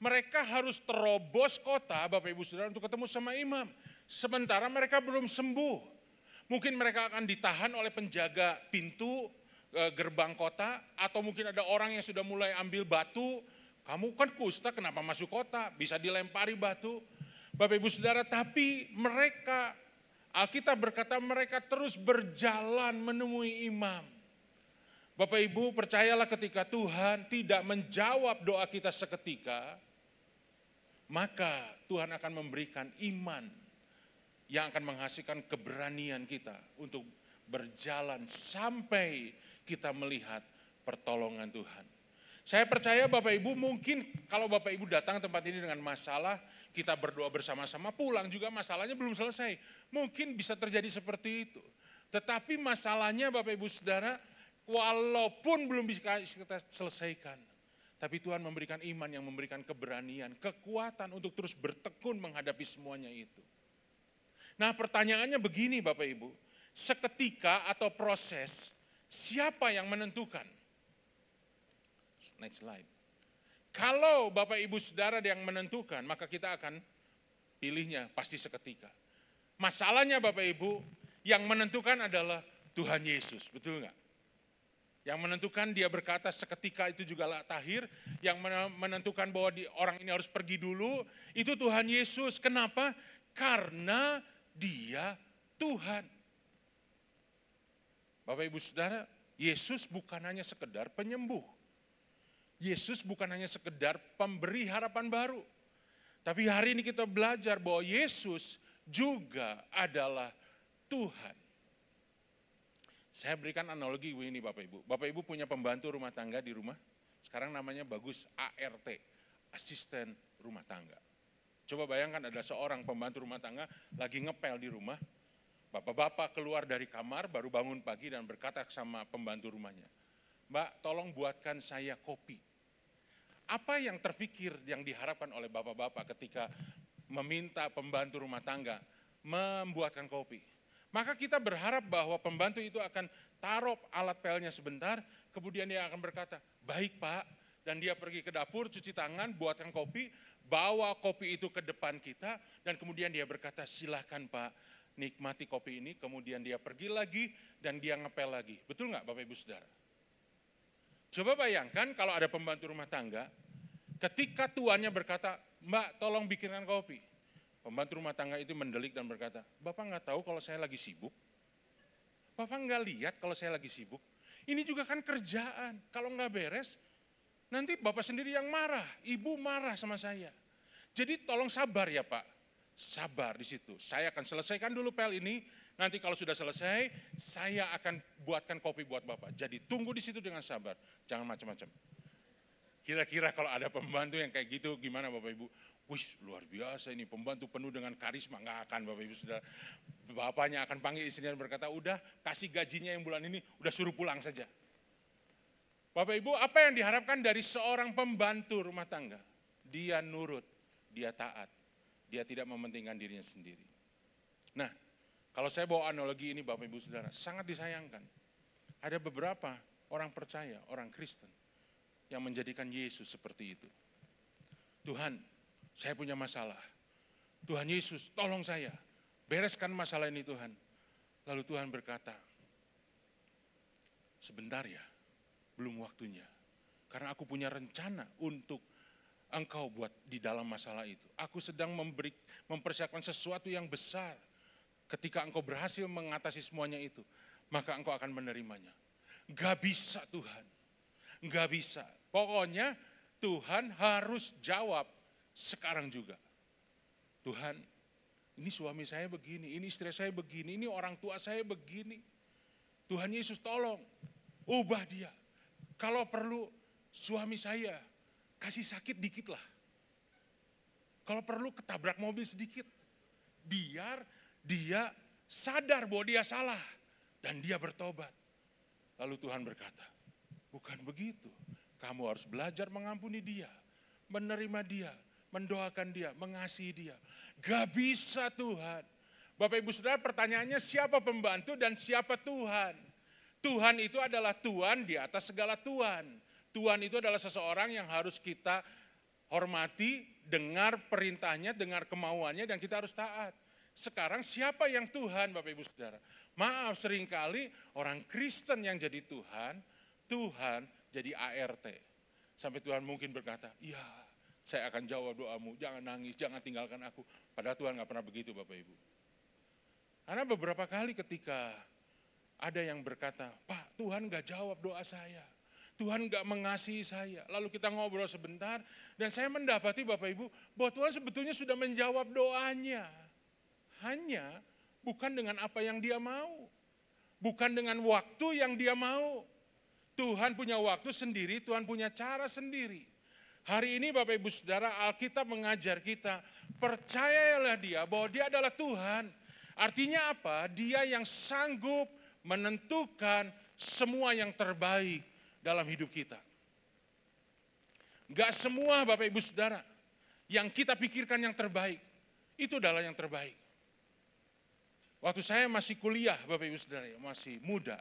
S5: Mereka harus terobos kota Bapak Ibu Saudara untuk ketemu sama imam. Sementara mereka belum sembuh. Mungkin mereka akan ditahan oleh penjaga pintu gerbang kota. Atau mungkin ada orang yang sudah mulai ambil batu. Kamu kan kusta, kenapa masuk kota? Bisa dilempari batu. Bapak Ibu Saudara, tapi mereka, Alkitab berkata mereka terus berjalan menemui imam. Bapak Ibu percayalah, ketika Tuhan tidak menjawab doa kita seketika, maka Tuhan akan memberikan iman yang akan menghasilkan keberanian kita untuk berjalan sampai kita melihat pertolongan Tuhan. Saya percaya Bapak Ibu, mungkin kalau Bapak Ibu datang tempat ini dengan masalah, kita berdoa bersama-sama, pulang juga masalahnya belum selesai. Mungkin bisa terjadi seperti itu. Tetapi masalahnya Bapak Ibu Saudara, walaupun belum bisa kita selesaikan, tapi Tuhan memberikan iman yang memberikan keberanian, kekuatan untuk terus bertekun menghadapi semuanya itu. Nah pertanyaannya begini Bapak Ibu, seketika atau proses, siapa yang menentukan? Next slide. Kalau Bapak Ibu Saudara yang menentukan, maka kita akan pilihnya pasti seketika. Masalahnya Bapak Ibu, yang menentukan adalah Tuhan Yesus, betul nggak? Yang menentukan, dia berkata seketika itu juga tahir. Yang menentukan bahwa orang ini harus pergi dulu, itu Tuhan Yesus. Kenapa? Karena dia Tuhan. Bapak Ibu Saudara, Yesus bukan hanya sekedar penyembuh. Yesus bukan hanya sekedar pemberi harapan baru. Tapi hari ini kita belajar bahwa Yesus juga adalah Tuhan. Saya berikan analogi ini Bapak Ibu. Bapak Ibu punya pembantu rumah tangga di rumah. Sekarang namanya bagus ART, asisten rumah tangga. Coba bayangkan ada seorang pembantu rumah tangga lagi ngepel di rumah. Bapak-bapak keluar dari kamar baru bangun pagi dan berkata sama pembantu rumahnya, Mbak tolong buatkan saya kopi. Apa yang terfikir yang diharapkan oleh bapak-bapak ketika meminta pembantu rumah tangga membuatkan kopi? Maka kita berharap bahwa pembantu itu akan taruh alat pelnya sebentar, kemudian dia akan berkata, baik Pak, dan dia pergi ke dapur, cuci tangan, buatkan kopi, bawa kopi itu ke depan kita, dan kemudian dia berkata, silahkan Pak, nikmati kopi ini, kemudian dia pergi lagi, dan dia ngepel lagi. Betul nggak Bapak Ibu Saudara? Coba bayangkan kalau ada pembantu rumah tangga, ketika tuannya berkata, Mbak tolong bikinkan kopi. Pembantu rumah tangga itu mendelik dan berkata, Bapak nggak tahu kalau saya lagi sibuk? Bapak nggak lihat kalau saya lagi sibuk? Ini juga kan kerjaan, kalau nggak beres, nanti Bapak sendiri yang marah, Ibu marah sama saya. Jadi tolong sabar ya Pak, sabar di situ. Saya akan selesaikan dulu pel ini, nanti kalau sudah selesai, saya akan buatkan kopi buat Bapak. Jadi tunggu di situ dengan sabar, jangan macam-macam. Kira-kira kalau ada pembantu yang kayak gitu, gimana Bapak Ibu? Wih luar biasa ini, pembantu penuh dengan karisma. Nggak akan Bapak Ibu Saudara. Bapaknya akan panggil istrinya dan berkata, udah kasih gajinya yang bulan ini, udah suruh pulang saja. Bapak Ibu, apa yang diharapkan dari seorang pembantu rumah tangga? Dia nurut, dia taat, dia tidak mementingkan dirinya sendiri. Nah, kalau saya bawa analogi ini Bapak Ibu Saudara, sangat disayangkan. Ada beberapa orang percaya, orang Kristen, yang menjadikan Yesus seperti itu. Tuhan, saya punya masalah. Tuhan Yesus, tolong saya, bereskan masalah ini Tuhan. Lalu Tuhan berkata, sebentar ya, belum waktunya. Karena aku punya rencana untuk engkau buat di dalam masalah itu. Aku sedang mempersiapkan sesuatu yang besar. Ketika engkau berhasil mengatasi semuanya itu, maka engkau akan menerimanya. Gak bisa Tuhan, gak bisa. Pokoknya Tuhan harus jawab sekarang juga. Tuhan, ini suami saya begini, ini istri saya begini, ini orang tua saya begini. Tuhan Yesus tolong, ubah dia. Kalau perlu suami saya, kasih sakit dikit lah. Kalau perlu ketabrak mobil sedikit. Biar dia sadar bahwa dia salah. Dan dia bertobat. Lalu Tuhan berkata, bukan begitu. Kamu harus belajar mengampuni dia. Menerima dia, mendoakan dia, mengasihi dia. Gak bisa Tuhan. Bapak Ibu Saudara, pertanyaannya siapa pembantu dan siapa Tuhan? Tuhan itu adalah Tuhan di atas segala Tuhan. Tuhan itu adalah seseorang yang harus kita hormati, dengar perintahnya, dengar kemauannya, dan kita harus taat. Sekarang siapa yang Tuhan, Bapak Ibu Saudara? Maaf, seringkali orang Kristen yang jadi Tuhan, Tuhan jadi ART. Sampai Tuhan mungkin berkata, iya saya akan jawab doamu, jangan nangis, jangan tinggalkan aku. Padahal Tuhan gak pernah begitu Bapak Ibu. Karena beberapa kali ketika ada yang berkata, Pak Tuhan gak jawab doa saya. Tuhan gak mengasihi saya. Lalu kita ngobrol sebentar dan saya mendapati Bapak Ibu bahwa Tuhan sebetulnya sudah menjawab doanya. Hanya bukan dengan apa yang dia mau. Bukan dengan waktu yang dia mau. Tuhan punya waktu sendiri, Tuhan punya cara sendiri. Hari ini Bapak Ibu Saudara, Alkitab mengajar kita, percayalah dia bahwa dia adalah Tuhan. Artinya apa? Dia yang sanggup menentukan semua yang terbaik dalam hidup kita. Gak semua Bapak Ibu Saudara yang kita pikirkan yang terbaik, itu adalah yang terbaik. Waktu saya masih kuliah Bapak Ibu Saudara, masih muda.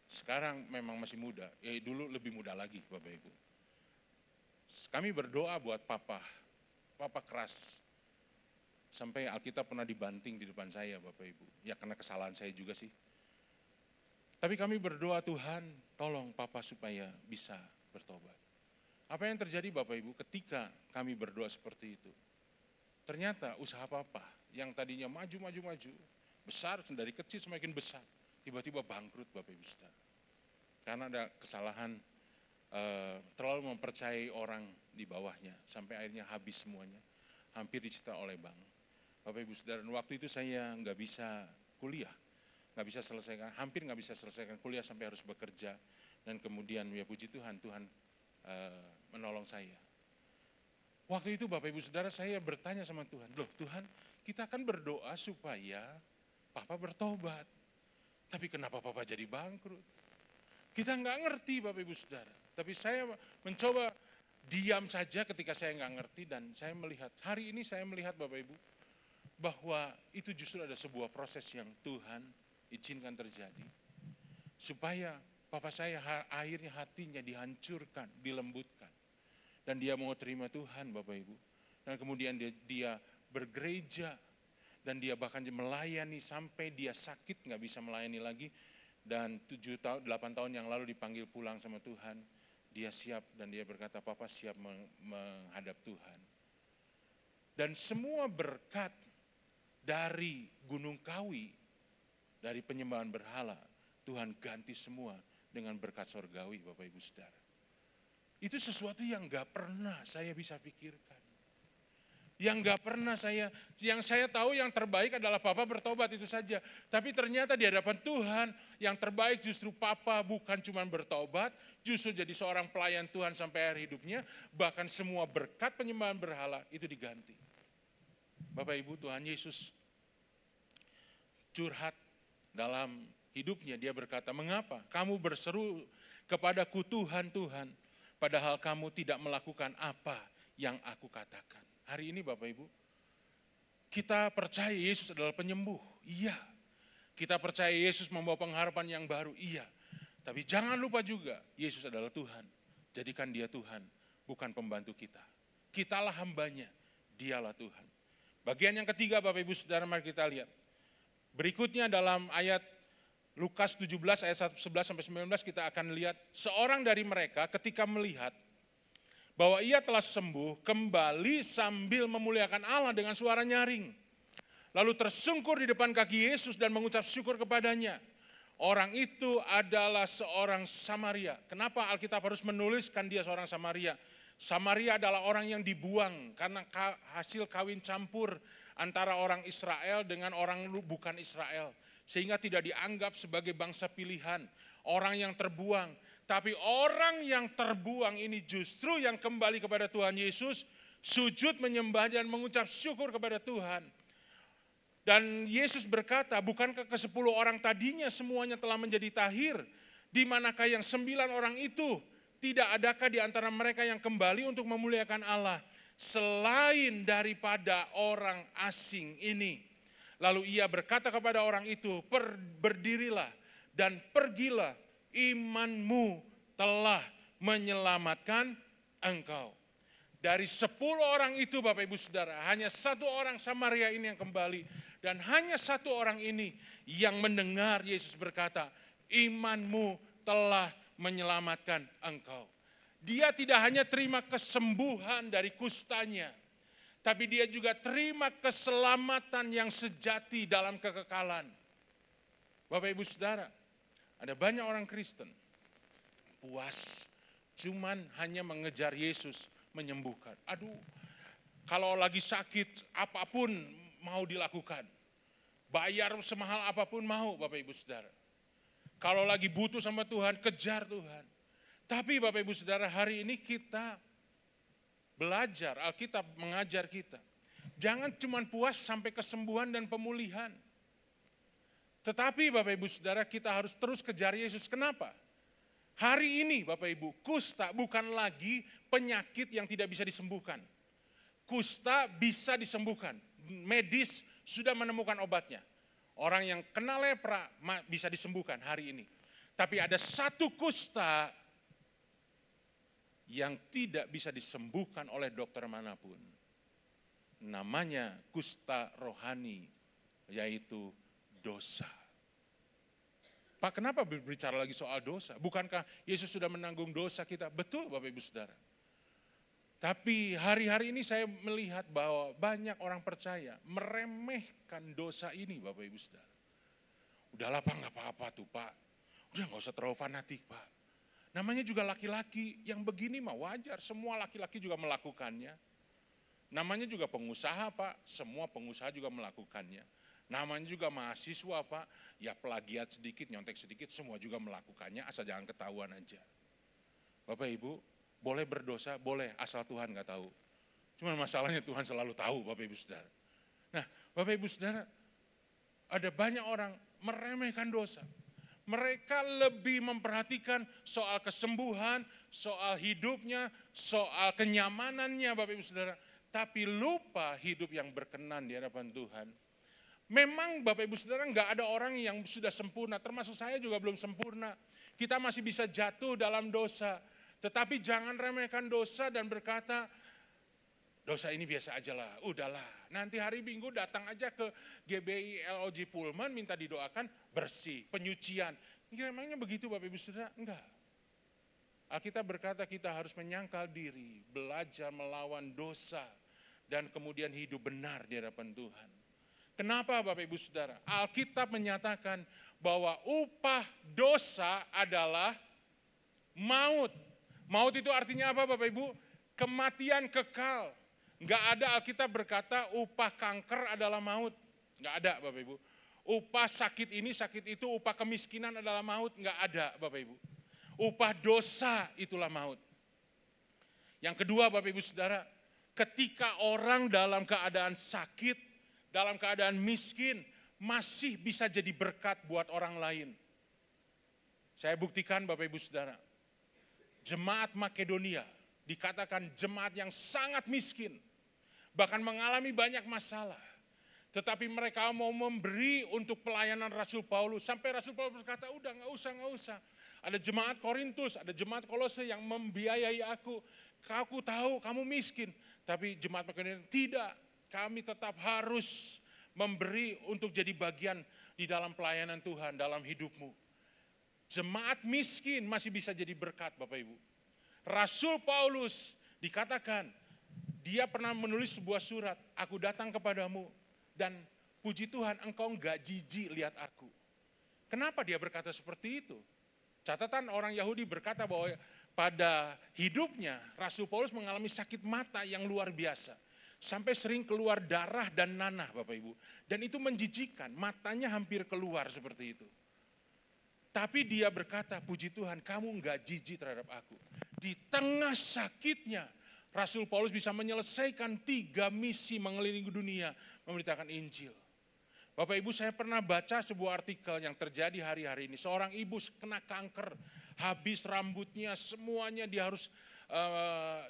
S5: Sekarang memang masih muda, dulu lebih muda lagi Bapak Ibu. Kami berdoa buat papa keras. Sampai Alkitab pernah dibanting di depan saya Bapak Ibu. Ya karena kesalahan saya juga sih. Tapi kami berdoa Tuhan tolong papa supaya bisa bertobat. Apa yang terjadi Bapak Ibu ketika kami berdoa seperti itu? Ternyata usaha papa yang tadinya maju, besar dari kecil semakin besar. Tiba-tiba bangkrut Bapak Ibu Saudara. Karena ada kesalahan terlalu mempercayai orang di bawahnya. Sampai akhirnya habis semuanya. Hampir disita oleh bank. Bapak Ibu Saudara, waktu itu saya nggak bisa kuliah. Hampir nggak bisa selesaikan kuliah sampai harus bekerja. Dan kemudian ya puji Tuhan, Tuhan menolong saya. Waktu itu Bapak Ibu Saudara saya bertanya sama Tuhan, loh Tuhan kita kan berdoa supaya Papa bertobat. Tapi kenapa Papa jadi bangkrut? Kita nggak ngerti Bapak Ibu Saudara. Tapi saya mencoba diam saja ketika saya nggak ngerti dan saya melihat, hari ini saya melihat Bapak Ibu, bahwa itu justru ada sebuah proses yang Tuhan izinkan terjadi. Supaya Papa saya akhirnya hatinya dihancurkan, dilembutkan. Dan dia mau terima Tuhan Bapak Ibu. Dan kemudian dia bergereja. Dan dia bahkan melayani sampai dia sakit gak bisa melayani lagi. Dan 8 tahun yang lalu dipanggil pulang sama Tuhan. Dia siap dan dia berkata Papa siap menghadap Tuhan. Dan semua berkat dari Gunung Kawi, dari penyembahan berhala, Tuhan ganti semua dengan berkat sorgawi Bapak Ibu Saudara. Itu sesuatu yang gak pernah saya bisa pikirkan. Yang gak pernah yang saya tahu yang terbaik adalah Papa bertobat itu saja. Tapi ternyata di hadapan Tuhan yang terbaik justru Papa bukan cuma bertobat, justru jadi seorang pelayan Tuhan sampai akhir hidupnya. Bahkan semua berkat penyembahan berhala itu diganti. Bapak Ibu, Tuhan Yesus curhat dalam hidupnya. Dia berkata, mengapa kamu berseru kepadaku Tuhan, Tuhan, padahal kamu tidak melakukan apa yang aku katakan. Hari ini Bapak Ibu, kita percaya Yesus adalah penyembuh, iya. Kita percaya Yesus membawa pengharapan yang baru, iya. Tapi jangan lupa juga, Yesus adalah Tuhan. Jadikan dia Tuhan, bukan pembantu kita. Kitalah hambanya, dialah Tuhan. Bagian yang ketiga Bapak Ibu Saudara, mari kita lihat. Berikutnya dalam ayat Lukas 17 ayat 11-19 kita akan lihat seorang dari mereka ketika melihat bahwa ia telah sembuh, kembali sambil memuliakan Allah dengan suara nyaring. Lalu tersungkur di depan kaki Yesus dan mengucap syukur kepadanya. Orang itu adalah seorang Samaria. Kenapa Alkitab harus menuliskan dia seorang Samaria? Samaria adalah orang yang dibuang karena hasil kawin campur antara orang Israel dengan orang bukan Israel. Sehingga tidak dianggap sebagai bangsa pilihan, orang yang terbuang. Tapi orang yang terbuang ini justru yang kembali kepada Tuhan Yesus, sujud menyembah dan mengucap syukur kepada Tuhan. Dan Yesus berkata, bukankah ke-10 orang tadinya semuanya telah menjadi tahir? Di manakah yang 9 orang itu? Tidak adakah di antara mereka yang kembali untuk memuliakan Allah selain daripada orang asing ini? Lalu ia berkata kepada orang itu, berdirilah dan pergilah, imanmu telah menyelamatkan engkau. Dari 10 orang itu Bapak Ibu Saudara, hanya 1 orang Samaria ini yang kembali. Dan hanya 1 orang ini yang mendengar Yesus berkata, imanmu telah menyelamatkan engkau. Dia tidak hanya terima kesembuhan dari kustanya, tapi dia juga terima keselamatan yang sejati dalam kekekalan. Bapak Ibu Saudara, ada banyak orang Kristen puas cuman hanya mengejar Yesus menyembuhkan. Aduh, kalau lagi sakit apapun mau dilakukan. Bayar semahal apapun mau Bapak Ibu Saudara. Kalau lagi butuh sama Tuhan, kejar Tuhan. Tapi Bapak Ibu Saudara, hari ini kita belajar, Alkitab mengajar kita. Jangan cuma puas sampai kesembuhan dan pemulihan. Tetapi Bapak Ibu Saudara, kita harus terus kejar Yesus. Kenapa? Hari ini Bapak Ibu, kusta bukan lagi penyakit yang tidak bisa disembuhkan. Kusta bisa disembuhkan. Medis sudah menemukan obatnya. Orang yang kena lepra bisa disembuhkan hari ini. Tapi ada satu kusta yang tidak bisa disembuhkan oleh dokter manapun. Namanya kusta rohani, yaitu dosa. Pak, kenapa berbicara lagi soal dosa? Bukankah Yesus sudah menanggung dosa kita? Betul Bapak Ibu Saudara. Tapi hari-hari ini saya melihat bahwa banyak orang percaya meremehkan dosa ini Bapak Ibu Saudara. Udahlah Pak, nggak apa-apa tuh Pak. Udah nggak usah terlalu fanatik Pak. Namanya juga laki-laki, yang begini mah wajar, semua laki-laki juga melakukannya. Namanya juga pengusaha Pak, semua pengusaha juga melakukannya. Namanya juga mahasiswa Pak, ya plagiat sedikit, nyontek sedikit, semua juga melakukannya, asal jangan ketahuan aja. Bapak Ibu, boleh berdosa, boleh, asal Tuhan gak tahu. Cuman masalahnya Tuhan selalu tahu Bapak Ibu Saudara. Nah Bapak Ibu Saudara, ada banyak orang meremehkan dosa. Mereka lebih memperhatikan soal kesembuhan, soal hidupnya, soal kenyamanannya Bapak Ibu Saudara. Tapi lupa hidup yang berkenan di hadapan Tuhan. Memang Bapak Ibu Saudara enggak ada orang yang sudah sempurna, termasuk saya juga belum sempurna. Kita masih bisa jatuh dalam dosa. Tetapi jangan remehkan dosa dan berkata, dosa ini biasa aja lah, udahlah. Nanti hari Minggu datang aja ke GBI LOG Pullman, minta didoakan bersih, penyucian. Emangnya begitu Bapak Ibu Saudara? Enggak. Alkitab berkata kita harus menyangkal diri, belajar melawan dosa, dan kemudian hidup benar di hadapan Tuhan. Kenapa Bapak Ibu Saudara? Alkitab menyatakan bahwa upah dosa adalah maut. Maut itu artinya apa Bapak Ibu? Kematian kekal. Enggak ada Alkitab berkata upah kanker adalah maut. Enggak ada Bapak Ibu. Upah sakit ini, sakit itu, upah kemiskinan adalah maut. Enggak ada Bapak Ibu. Upah dosa itulah maut. Yang kedua Bapak Ibu Saudara, ketika orang dalam keadaan sakit, dalam keadaan miskin, masih bisa jadi berkat buat orang lain. Saya buktikan Bapak Ibu Saudara, jemaat Makedonia dikatakan jemaat yang sangat miskin, bahkan mengalami banyak masalah. Tetapi mereka mau memberi untuk pelayanan Rasul Paulus. Sampai Rasul Paulus berkata, udah gak usah. Ada jemaat Korintus, ada jemaat Kolose yang membiayai aku. Aku tahu kamu miskin. Tapi jemaat Makedonia tidak. Kami tetap harus memberi untuk jadi bagian di dalam pelayanan Tuhan, dalam hidupmu. Jemaat miskin masih bisa jadi berkat Bapak Ibu. Rasul Paulus Dikatakan, dia pernah menulis sebuah surat, aku datang kepadamu dan puji Tuhan engkau enggak jijik lihat aku. Kenapa dia berkata seperti itu? Catatan orang Yahudi berkata bahwa pada hidupnya Rasul Paulus mengalami sakit mata yang luar biasa. Sampai sering keluar darah dan nanah Bapak Ibu. Dan itu menjijikkan, matanya hampir keluar seperti itu. Tapi dia berkata, puji Tuhan kamu enggak jijik terhadap aku. Di tengah sakitnya, Rasul Paulus bisa menyelesaikan 3 misi mengelilingi dunia memberitakan Injil. Bapak Ibu, saya pernah baca sebuah artikel yang terjadi hari-hari ini. Seorang ibu kena kanker, habis rambutnya, semuanya dia harus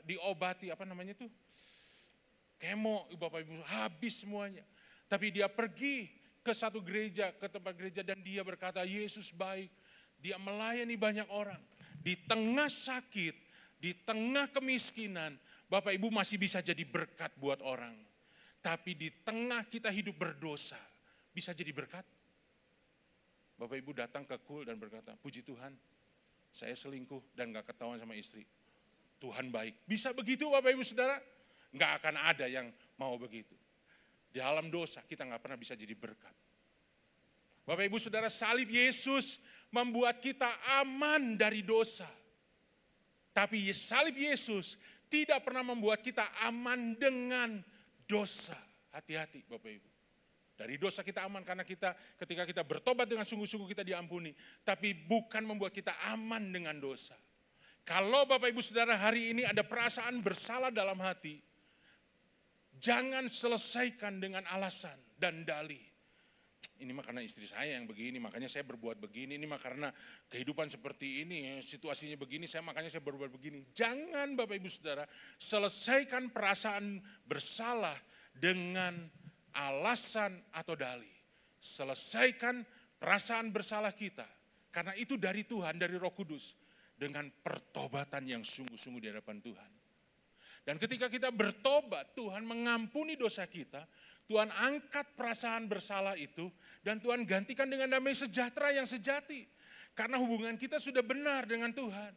S5: diobati, kemo, Bapak Ibu, habis semuanya. Tapi dia pergi ke satu gereja, ke tempat gereja dan dia berkata, Yesus baik. Dia melayani banyak orang. Di tengah sakit, di tengah kemiskinan, Bapak Ibu masih bisa jadi berkat buat orang. Tapi di tengah kita hidup berdosa, bisa jadi berkat. Bapak Ibu datang ke kul dan berkata, puji Tuhan, saya selingkuh dan gak ketahuan sama istri. Tuhan baik. Bisa begitu Bapak Ibu Saudara? Gak akan ada yang mau begitu. Di dalam dosa kita gak pernah bisa jadi berkat. Bapak Ibu Saudara, salib Yesus membuat kita aman dari dosa. Tapi salib Yesus tidak pernah membuat kita aman dengan dosa. Hati-hati Bapak Ibu. Dari dosa kita aman karena ketika kita bertobat dengan sungguh-sungguh kita diampuni. Tapi bukan membuat kita aman dengan dosa. Kalau Bapak Ibu Saudara hari ini ada perasaan bersalah dalam hati, jangan selesaikan dengan alasan dan dalih. Ini mah karena istri saya yang begini, makanya saya berbuat begini. Ini mah karena kehidupan seperti ini, situasinya begini, makanya saya berbuat begini. Jangan Bapak Ibu Saudara, selesaikan perasaan bersalah dengan alasan atau dalih. Selesaikan perasaan bersalah kita, karena itu dari Tuhan, dari Roh Kudus. Dengan pertobatan yang sungguh-sungguh di hadapan Tuhan. Dan ketika kita bertobat, Tuhan mengampuni dosa kita. Tuhan angkat perasaan bersalah itu dan Tuhan gantikan dengan damai sejahtera yang sejati. Karena hubungan kita sudah benar dengan Tuhan.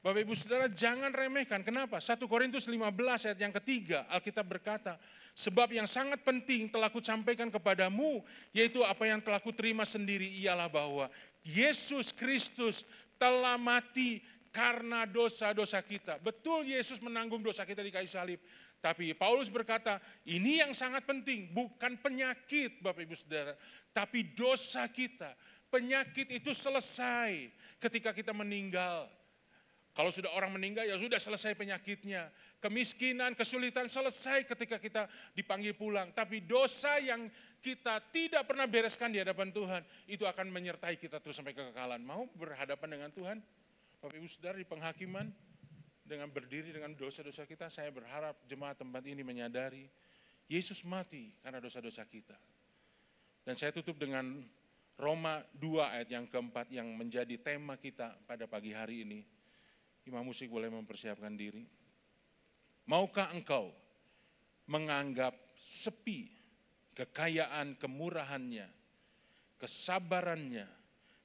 S5: Bapak Ibu Saudara jangan remehkan. Kenapa? 1 Korintus 15 ayat yang ketiga Alkitab berkata, sebab yang sangat penting telah kusampaikan kepadamu, yaitu apa yang telah kuterima sendiri ialah bahwa Yesus Kristus telah mati karena dosa-dosa kita. Betul Yesus menanggung dosa kita di kayu salib. Tapi Paulus berkata, ini yang sangat penting, bukan penyakit Bapak Ibu Saudara, tapi dosa kita. Penyakit itu selesai ketika kita meninggal. Kalau sudah orang meninggal ya sudah selesai penyakitnya. Kemiskinan, kesulitan selesai ketika kita dipanggil pulang. Tapi dosa yang kita tidak pernah bereskan di hadapan Tuhan, itu akan menyertai kita terus sampai kekekalan. Mau berhadapan dengan Tuhan? Bapak Ibu Saudara di penghakiman, dengan berdiri dengan dosa-dosa kita, saya berharap jemaat tempat ini menyadari Yesus mati karena dosa-dosa kita. Dan saya tutup dengan Roma 2 ayat yang keempat yang menjadi tema kita pada pagi hari ini. Imam musik boleh mempersiapkan diri. Maukah engkau menganggap sepi kekayaan kemurahannya, kesabarannya,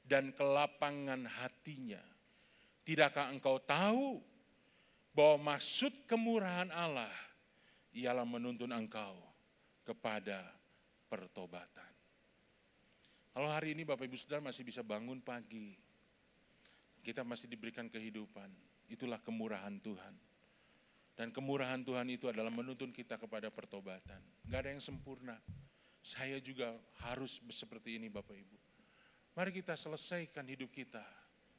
S5: dan kelapangan hatinya? Tidakkah engkau tahu bahwa maksud kemurahan Allah ialah menuntun engkau kepada pertobatan. Kalau hari ini Bapak Ibu Saudara masih bisa bangun pagi, kita masih diberikan kehidupan, itulah kemurahan Tuhan. Dan kemurahan Tuhan itu adalah menuntun kita kepada pertobatan. Gak ada yang sempurna, saya juga harus seperti ini Bapak Ibu. Mari kita selesaikan hidup kita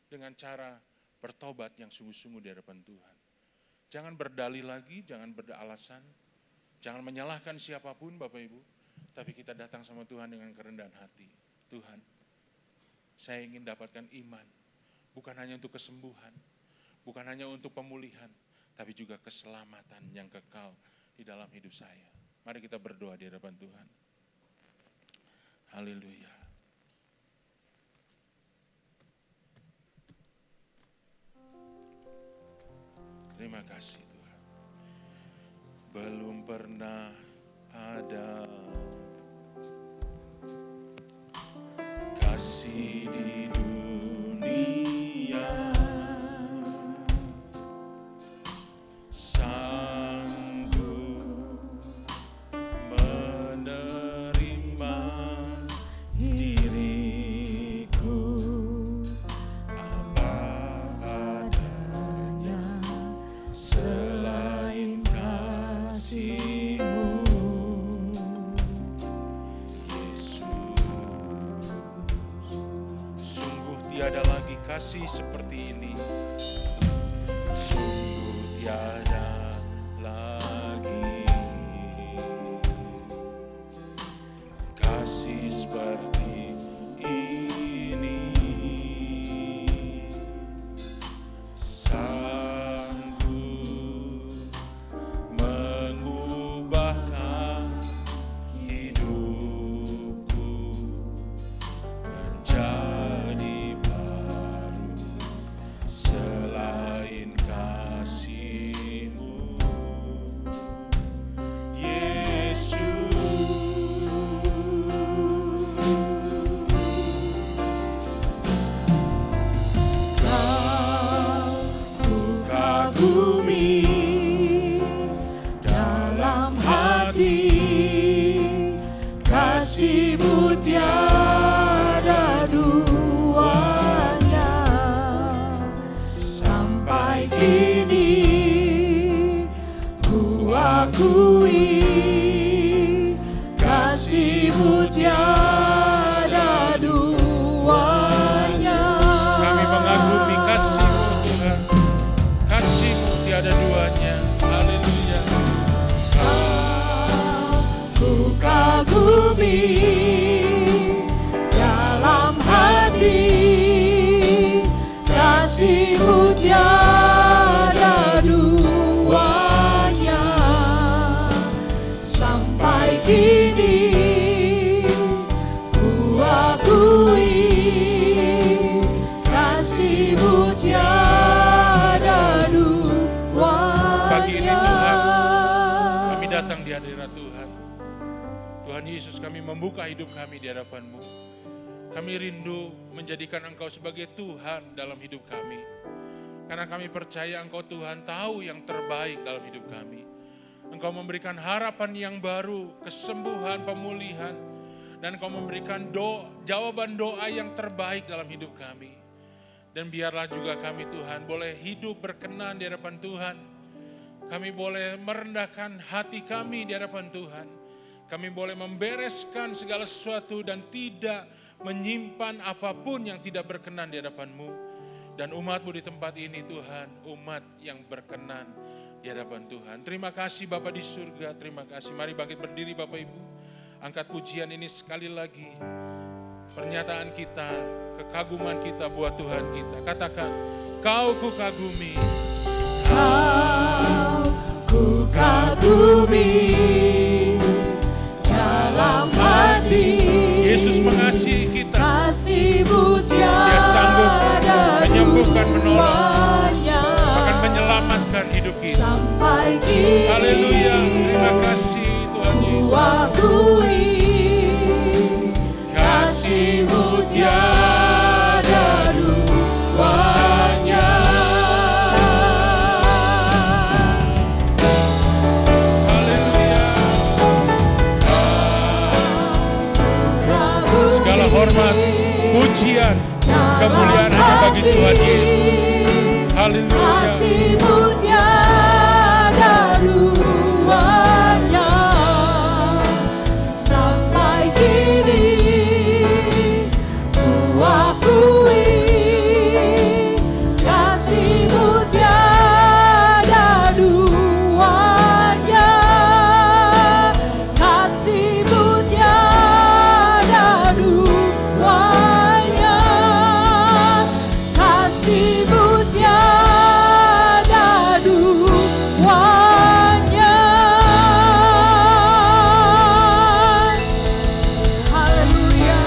S5: dengan cara bertobat yang sungguh-sungguh di hadapan Tuhan. Jangan berdalih lagi, jangan beralasan, jangan menyalahkan siapapun Bapak Ibu. Tapi kita datang sama Tuhan dengan kerendahan hati. Tuhan, saya ingin dapatkan iman. Bukan hanya untuk kesembuhan, bukan hanya untuk pemulihan, tapi juga keselamatan yang kekal di dalam hidup saya. Mari kita berdoa di hadapan Tuhan. Haleluya. Terima kasih Tuhan. Belum pernah ada kasih di dunia kasih seperti ini. Sungguh tiada lagi kasih seperti ini, sanggup mengubahkan hidupku menjadi baru. Selain kasih-Mu, Yesus. Ku kagumi dalam hati, kasih-Mu tiada duanya. Sampai kini ku akui, kasih-Mu tiada duanya. Kami mengagumi kasih-Mu Tuhan, kasih-Mu tiada duanya. Haleluya. Ku kagumi dalam hati, kasih-Mu tiada duanya. Sampai kini ku akui, kasih-Mu tiada duanya. Pagi ini Tuhan, kami datang di hadirat Tuhan. Tuhan Yesus, kami membuka hidup kami di hadapan-Mu. Kami rindu menjadikan Engkau sebagai Tuhan dalam hidup kami. Karena kami percaya Engkau Tuhan tahu yang terbaik dalam hidup kami. Engkau memberikan harapan yang baru, kesembuhan, pemulihan. Dan Engkau memberikan jawaban doa yang terbaik dalam hidup kami. Dan biarlah juga kami Tuhan boleh hidup berkenan di hadapan Tuhan. Kami boleh merendahkan hati kami di hadapan Tuhan. Kami boleh membereskan segala sesuatu dan tidak menyimpan apapun yang tidak berkenan di hadapan-Mu. Dan umat-Mu di tempat ini Tuhan, umat yang berkenan di hadapan Tuhan. Terima kasih Bapa di surga, terima kasih. Mari bangkit berdiri Bapak Ibu. Angkat pujian ini sekali lagi. Pernyataan kita, kekaguman kita buat Tuhan kita. Katakan, Kau ku kagumi. Kau ku kagumi dalam hati. Yesus mengasihi kita.
S4: Kasih-Mu
S5: Dia sanggup
S4: tiada
S5: menyembuhkan, menolong,
S4: duanya.
S5: bahkan menyelamatkan hidup kita.
S4: Sampai kini
S5: Haleluya, terima kasih Tuhan
S4: ku
S5: Yesus.
S4: akui,
S5: Kasih-Mu tiada duanya. Haleluya. Segala hormat, pujian, kemuliaan hanya bagi Tuhan Yesus. Haleluya.
S4: kasih-Mu tiada duanya. Sampai kini ku akui, kasih-Mu tiada duanya. Kasih-Mu tiada duanya. Kasih-Mu tiada duanya.
S2: Haleluya.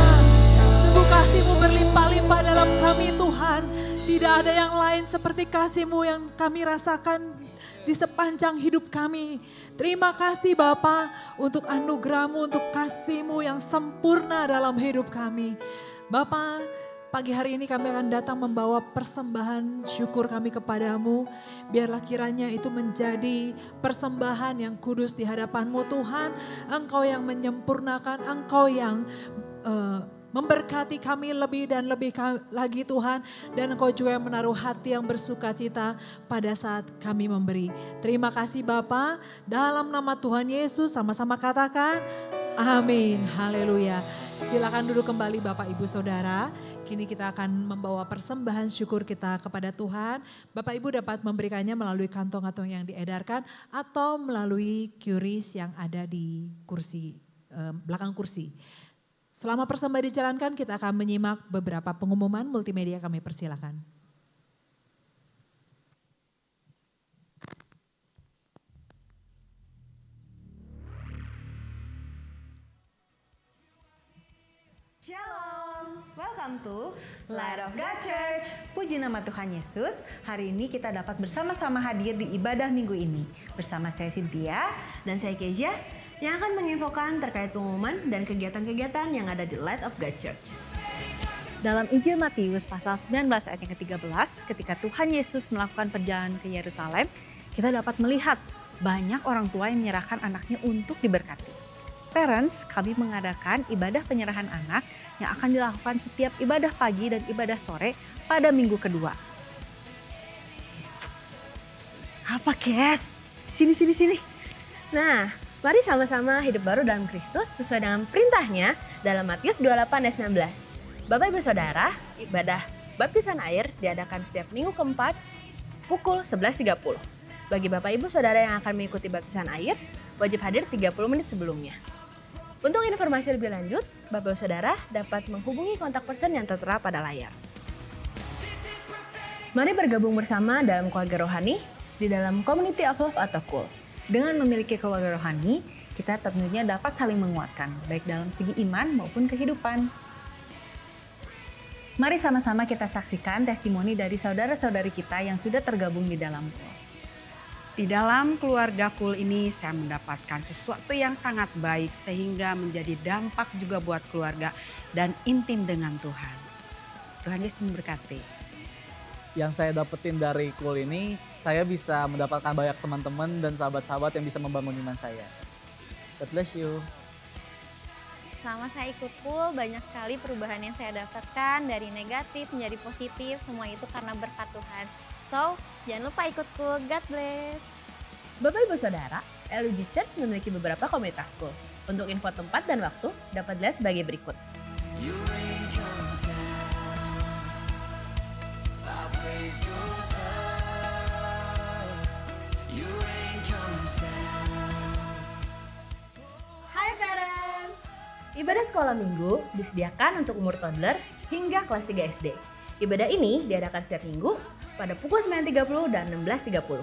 S2: Sungguh kasih-Mu berlimpah-limpah dalam kami Tuhan. Tidak ada yang lain seperti kasih-Mu yang kami rasakan di sepanjang hidup kami. Terima kasih Bapa untuk anugerah-Mu, untuk kasih-Mu yang sempurna dalam hidup kami. Bapa, pagi hari ini kami akan datang membawa persembahan syukur kami kepadamu. Biarlah kiranya itu menjadi persembahan yang kudus di hadapan-Mu Tuhan. Engkau yang menyempurnakan, Engkau yang memberkati kami lebih dan lebih lagi Tuhan. Dan Engkau juga yang menaruh hati yang bersuka cita pada saat kami memberi. Terima kasih Bapa, dalam nama Tuhan Yesus sama-sama katakan
S3: Amin, haleluya. Silakan duduk kembali Bapak Ibu Saudara. Kini kita akan membawa persembahan syukur kita kepada Tuhan. Bapak Ibu dapat memberikannya melalui kantong-kantong yang diedarkan atau melalui QRIS yang ada di kursi, belakang kursi. Selama persembahan dijalankan kita akan menyimak beberapa pengumuman multimedia, kami persilakan.
S6: Welcome to Light of God Church. Puji nama Tuhan Yesus. Hari ini kita dapat bersama-sama hadir di ibadah minggu ini. Bersama saya Cynthia
S7: dan saya Kezia yang akan menginfokan terkait pengumuman dan kegiatan-kegiatan yang ada di Light of God Church.
S6: Dalam Injil Matius pasal 19 ayat yang ke-13, ketika Tuhan Yesus melakukan perjalanan ke Yerusalem, kita dapat melihat banyak orang tua yang menyerahkan anaknya untuk diberkati. Parents, kami mengadakan ibadah penyerahan anak yang akan dilakukan setiap ibadah pagi dan ibadah sore pada minggu kedua.
S7: Apa, Kes? Sini. Nah, mari sama-sama hidup baru dalam Kristus sesuai dengan perintahnya dalam Matius 28 ayat 19. Bapak Ibu Saudara, ibadah baptisan air diadakan setiap minggu keempat pukul 11.30. Bagi Bapak Ibu Saudara yang akan mengikuti baptisan air, wajib hadir 30 menit sebelumnya. Untuk informasi lebih lanjut, Bapak Saudara dapat menghubungi kontak person yang tertera pada layar. Mari bergabung bersama dalam keluarga rohani di dalam Community of Love atau KUL. Dengan memiliki keluarga rohani, kita tentunya dapat saling menguatkan, baik dalam segi iman maupun kehidupan. Mari sama-sama kita saksikan testimoni dari saudara-saudari kita yang sudah tergabung di dalam KUL.
S8: Di dalam keluarga KUL ini saya mendapatkan sesuatu yang sangat baik sehingga menjadi dampak juga buat keluarga dan intim dengan Tuhan. Tuhan Yesus memberkati.
S9: Yang saya dapetin dari KUL ini, saya bisa mendapatkan banyak teman-teman dan sahabat-sahabat yang bisa membangun iman saya. God bless you.
S10: Selama saya ikut KUL, banyak sekali perubahan yang saya dapatkan dari negatif menjadi positif, semua itu karena berkat Tuhan. So, jangan lupa ikut KUL. God bless.
S7: Bapak Ibu Saudara, LUG Church memiliki beberapa komunitas KUL. Untuk info tempat dan waktu dapat dilihat sebagai berikut. Hai parents. Ibadah sekolah minggu disediakan untuk umur toddler hingga kelas 3 SD. Ibadah ini diadakan setiap minggu pada pukul 9.30 dan 16.30.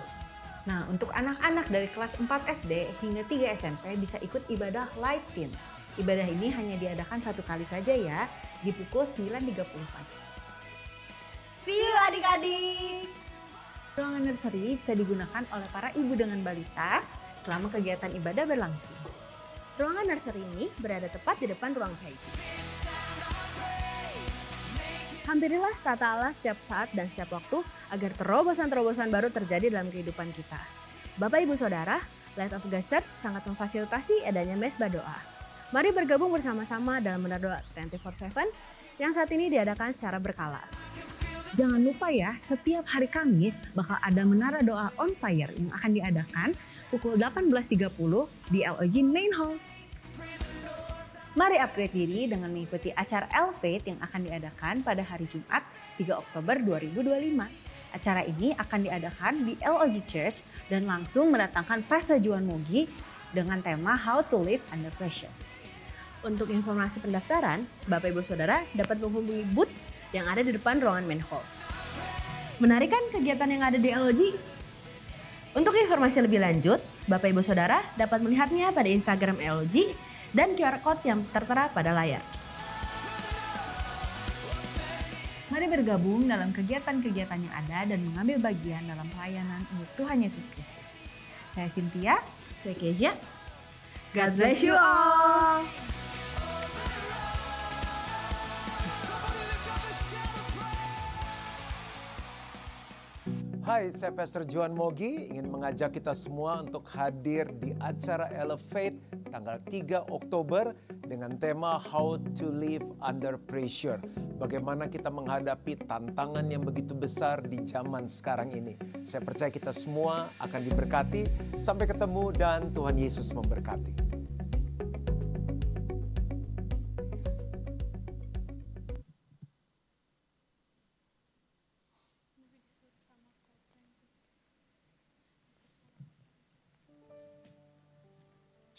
S6: Nah, untuk anak-anak dari kelas 4 SD hingga 3 SMP bisa ikut ibadah Light Teens. Ibadah ini hanya diadakan satu kali saja ya, di pukul 9.30 pagi.
S7: See you adik-adik!
S6: Ruangan nursery bisa digunakan oleh para ibu dengan balita selama kegiatan ibadah berlangsung.
S7: Ruangan nursery ini berada tepat di depan ruang VIP. Hampirilah tata Allah setiap saat dan setiap waktu agar terobosan-terobosan baru terjadi dalam kehidupan kita. Bapak Ibu Saudara, Light of God Church sangat memfasilitasi adanya mesbah doa. Mari bergabung bersama-sama dalam menara doa 24/7 yang saat ini diadakan secara berkala.
S6: Jangan lupa ya, setiap hari Kamis bakal ada menara doa on fire yang akan diadakan pukul 18.30 di LOG Main Hall. Mari upgrade diri dengan mengikuti acara Elevate yang akan diadakan pada hari Jumat 3 Oktober 2025. Acara ini akan diadakan di LOG Church dan langsung mendatangkan Pastor Juan Mogi dengan tema How to Live Under Pressure.
S7: Untuk informasi pendaftaran, Bapak Ibu Saudara dapat menghubungi booth yang ada di depan ruangan main hall. Menarik kan kegiatan yang ada di LOG? Untuk informasi lebih lanjut, Bapak Ibu Saudara dapat melihatnya pada Instagram LOG dan QR Code yang tertera pada layar.
S6: Mari bergabung dalam kegiatan-kegiatan yang ada dan mengambil bagian dalam pelayanan untuk Tuhan Yesus Kristus. Saya Cynthia.
S7: Saya Kezia. God bless you all.
S11: Hai, saya Pastor Juan Mogi, ingin mengajak kita semua untuk hadir di acara Elevate tanggal 3 Oktober dengan tema How to Live Under Pressure. Bagaimana kita menghadapi tantangan yang begitu besar di zaman sekarang ini. Saya percaya kita semua akan diberkati. Sampai ketemu dan Tuhan Yesus memberkati.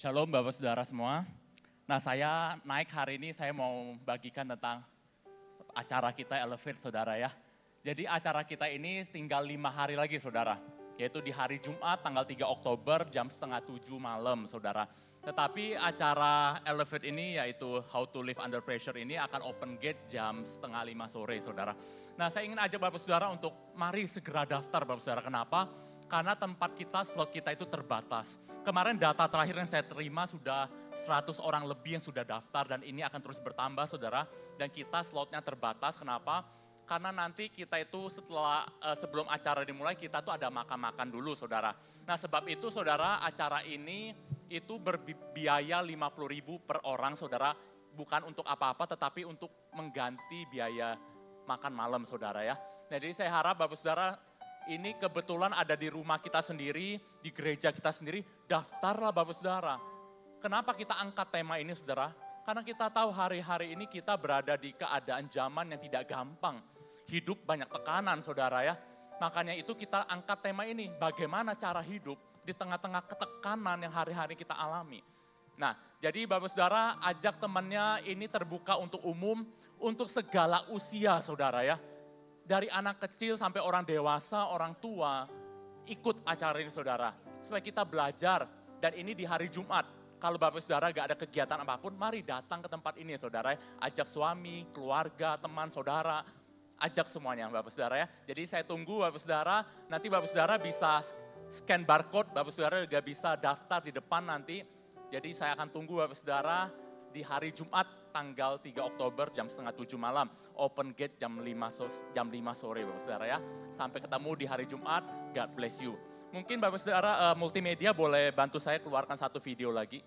S12: Shalom Bapak Saudara semua. Nah saya naik hari ini saya mau bagikan tentang acara kita Elevate Saudara ya. Jadi acara kita ini tinggal 5 hari lagi Saudara. Yaitu di hari Jumat tanggal 3 Oktober jam 6:30 malam Saudara. Tetapi acara Elevate ini yaitu How to Live Under Pressure ini akan open gate jam 4:30 sore Saudara. Nah saya ingin ajak Bapak Saudara untuk mari segera daftar Bapak Saudara. Kenapa? Karena tempat kita, slot kita itu terbatas. Kemarin data terakhir yang saya terima sudah 100 orang lebih yang sudah daftar dan ini akan terus bertambah Saudara. Dan kita slotnya terbatas, kenapa? Karena nanti kita itu sebelum acara dimulai kita tuh ada makan-makan dulu Saudara. Nah sebab itu Saudara acara ini itu berbiaya 50.000 per orang Saudara. Bukan untuk apa-apa tetapi untuk mengganti biaya makan malam Saudara ya. Jadi saya harap Bapak Saudara ini kebetulan ada di rumah kita sendiri, di gereja kita sendiri, daftarlah Bapak Saudara. Kenapa kita angkat tema ini Saudara? Karena kita tahu hari-hari ini kita berada di keadaan zaman yang tidak gampang. Hidup banyak tekanan Saudara ya. Makanya itu kita angkat tema ini, bagaimana cara hidup di tengah-tengah ketekanan yang hari-hari kita alami. Nah jadi Bapak Saudara ajak temannya ini terbuka untuk umum, untuk segala usia Saudara ya. Dari anak kecil sampai orang dewasa, orang tua, ikut acara ini Saudara. Supaya kita belajar, dan ini di hari Jumat. Kalau Bapak Saudara gak ada kegiatan apapun, mari datang ke tempat ini Saudara. Ajak suami, keluarga, teman, saudara, ajak semuanya Bapak Saudara ya. Jadi saya tunggu Bapak Saudara, nanti Bapak Saudara bisa scan barcode, Bapak Saudara juga bisa daftar di depan nanti. Jadi saya akan tunggu Bapak Saudara di hari Jumat tanggal 3 Oktober jam 6:30 malam. Open gate jam 5 sore Bapak Saudara ya. Sampai ketemu di hari Jumat, God bless you. Mungkin Bapak Saudara multimedia boleh bantu saya keluarkan satu video lagi.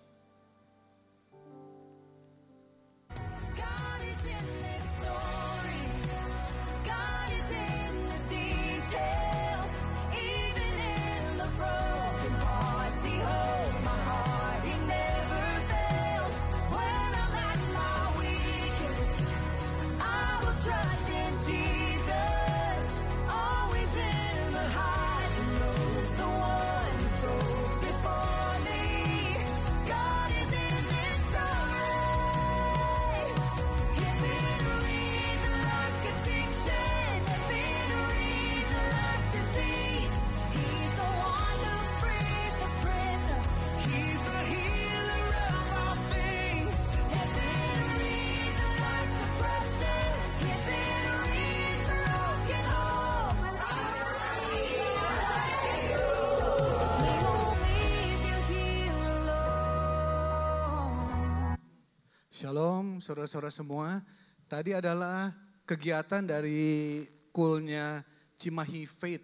S13: Shalom saudara-saudara semua, tadi adalah kegiatan dari Kulnya Cimahi Faith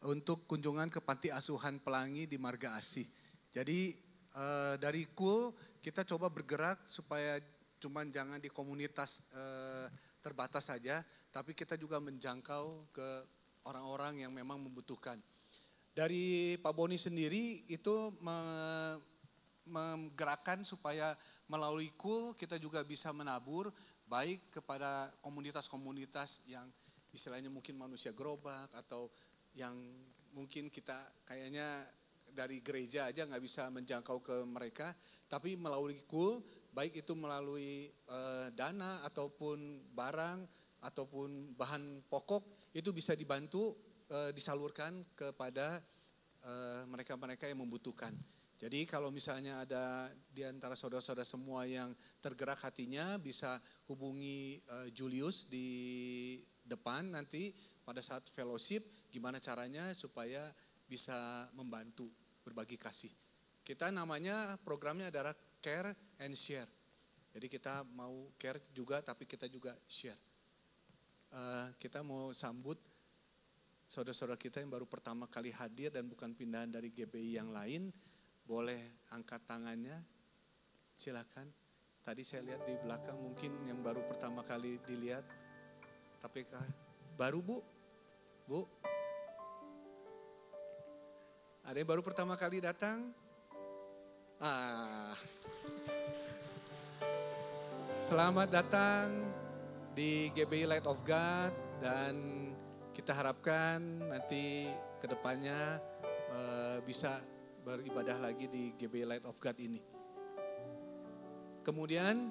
S13: untuk kunjungan ke Panti Asuhan Pelangi di Marga Asih. Jadi dari Kul kita coba bergerak supaya cuman jangan di komunitas terbatas saja, tapi kita juga menjangkau ke orang-orang yang memang membutuhkan. Dari Pak Boni sendiri itu menggerakkan supaya melalui Kul kita juga bisa menabur baik kepada komunitas-komunitas yang istilahnya mungkin manusia gerobak atau yang mungkin kita kayaknya dari gereja aja nggak bisa menjangkau ke mereka, tapi melalui Kul baik itu melalui dana ataupun barang ataupun bahan pokok itu bisa dibantu disalurkan kepada mereka-mereka yang membutuhkan. Jadi kalau misalnya ada di antara saudara-saudara semua yang tergerak hatinya bisa hubungi Julius di depan nanti pada saat fellowship gimana caranya supaya bisa membantu berbagi kasih. Kita namanya programnya adalah Care and Share. Jadi kita mau care juga tapi kita juga share. Kita mau sambut saudara-saudara kita yang baru pertama kali hadir dan bukan pindahan dari GBI yang lain. Boleh angkat tangannya, silakan. Tadi saya lihat di belakang mungkin yang baru pertama kali dilihat. Tapi baru Bu? Ada yang baru pertama kali datang? Selamat datang di GBI Light of God dan kita harapkan nanti ke depannya bisa beribadah lagi di GBI Light of God ini. Kemudian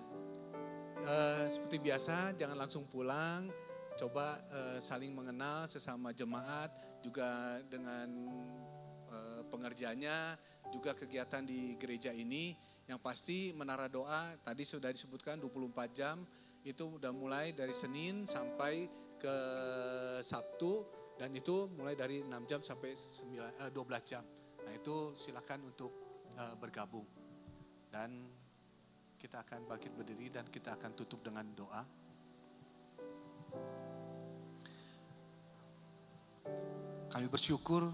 S13: seperti biasa jangan langsung pulang, coba saling mengenal sesama jemaat, juga dengan pengerjanya, juga kegiatan di gereja ini. Yang pasti menara doa tadi sudah disebutkan 24 jam, itu udah mulai dari Senin sampai ke Sabtu, dan itu mulai dari 6 jam sampai 12 jam. Nah itu silakan untuk bergabung. Dan kita akan bangkit berdiri dan kita akan tutup dengan doa. Kami bersyukur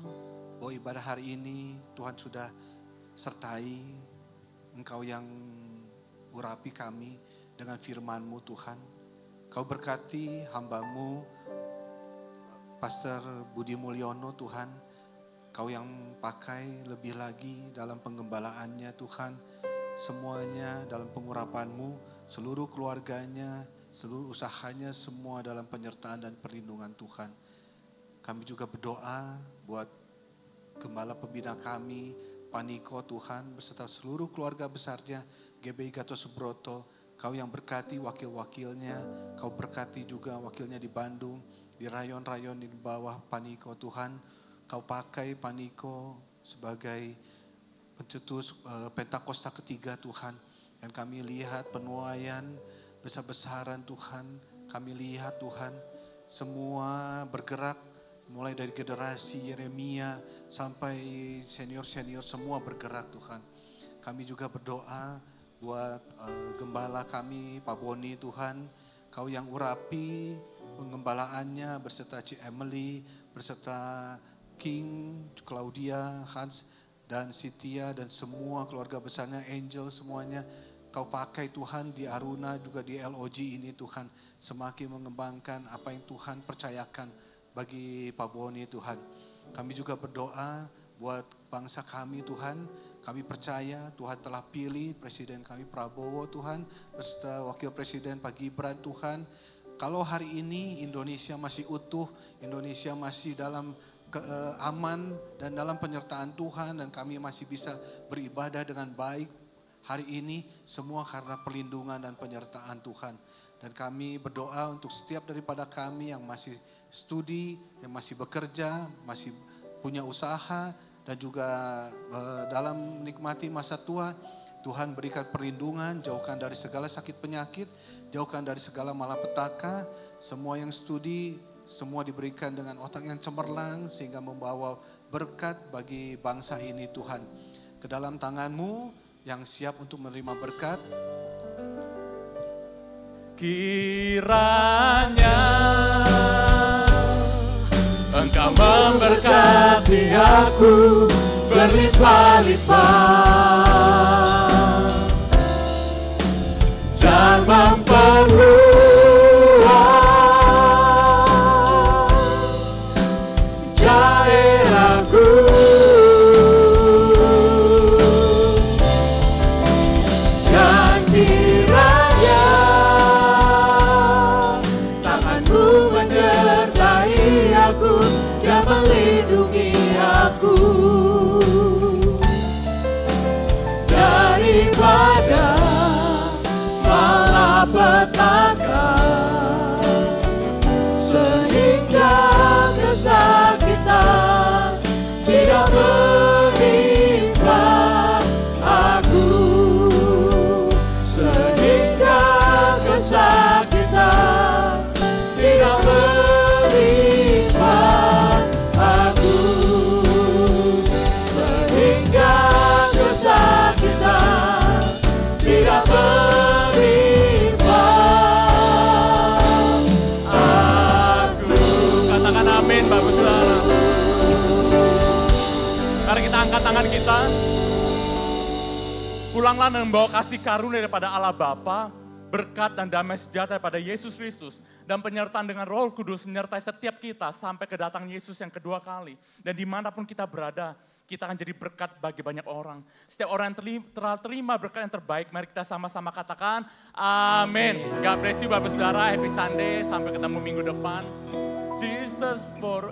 S13: bahwa ibadah hari ini Tuhan sudah sertai. Engkau yang urapi kami dengan firman-Mu Tuhan. Kau berkati hamba-Mu Pastor Budi Mulyono Tuhan. Kau yang pakai lebih lagi dalam penggembalaannya Tuhan. Semuanya dalam pengurapan-Mu, seluruh keluarganya, seluruh usahanya, semua dalam penyertaan dan perlindungan Tuhan. Kami juga berdoa buat gembala pembina kami, Paniko Tuhan, beserta seluruh keluarga besarnya, GBI Gatot Subroto. Kau yang berkati wakil-wakilnya, Kau berkati juga wakilnya di Bandung, di rayon-rayon di bawah Paniko Tuhan. Kau pakai Paniko sebagai pencetus Pentakosta ketiga Tuhan. Dan kami lihat penuaian besar-besaran Tuhan. Kami lihat Tuhan, semua bergerak mulai dari generasi Yeremia sampai senior-senior semua bergerak Tuhan. Kami juga berdoa buat gembala kami Pak Boni Tuhan. Kau yang urapi penggembalaannya beserta Ci Emily, beserta King, Claudia, Hans, dan Sitia dan semua keluarga besarnya, Angel semuanya. Kau pakai Tuhan di Aruna juga di LOG ini Tuhan. Semakin mengembangkan apa yang Tuhan percayakan bagi Pak Boni Tuhan. Kami juga berdoa buat bangsa kami Tuhan. Kami percaya Tuhan telah pilih Presiden kami Prabowo Tuhan, beserta Wakil Presiden Pak Gibran Tuhan. Kalau hari ini Indonesia masih utuh, Indonesia masih dalam aman dan dalam penyertaan Tuhan, dan kami masih bisa beribadah dengan baik hari ini, semua karena perlindungan dan penyertaan Tuhan. Dan kami berdoa untuk setiap daripada kami yang masih studi, yang masih bekerja, masih punya usaha, dan juga dalam menikmati masa tua. Tuhan berikan perlindungan, jauhkan dari segala sakit penyakit, jauhkan dari segala malapetaka. Semua yang studi, semua diberikan dengan otak yang cemerlang sehingga membawa berkat bagi bangsa ini Tuhan. Ke dalam tangan-Mu yang siap untuk menerima berkat.
S12: Kiranya Engkau memberkati aku berlimpah-limpah dan memperluas daerahku. Dan kiranya tangan-Mu menyertai aku dan melindungi aku daripada malapetaka, sehingga kesakitan tidak menimpa aku, sehingga kesakitan tidak menimpa aku, sehingga kesakitan tidak menimpa aku. Katakan amin, Bapak Saudara. Mari kita angkat tangan kita. Pulanglah dan membawa kasih karunia daripada Allah Bapa, berkat dan damai sejahtera daripada Yesus Kristus, dan penyertaan dengan Roh Kudus menyertai setiap kita sampai kedatangan Yesus yang kedua kali. Dan dimanapun kita berada, kita akan jadi berkat bagi banyak orang. Setiap orang yang telah terima berkat yang terbaik, mari kita sama-sama katakan amin. God bless you Bapak Saudara, happy Sunday, sampai ketemu minggu depan. Jesus for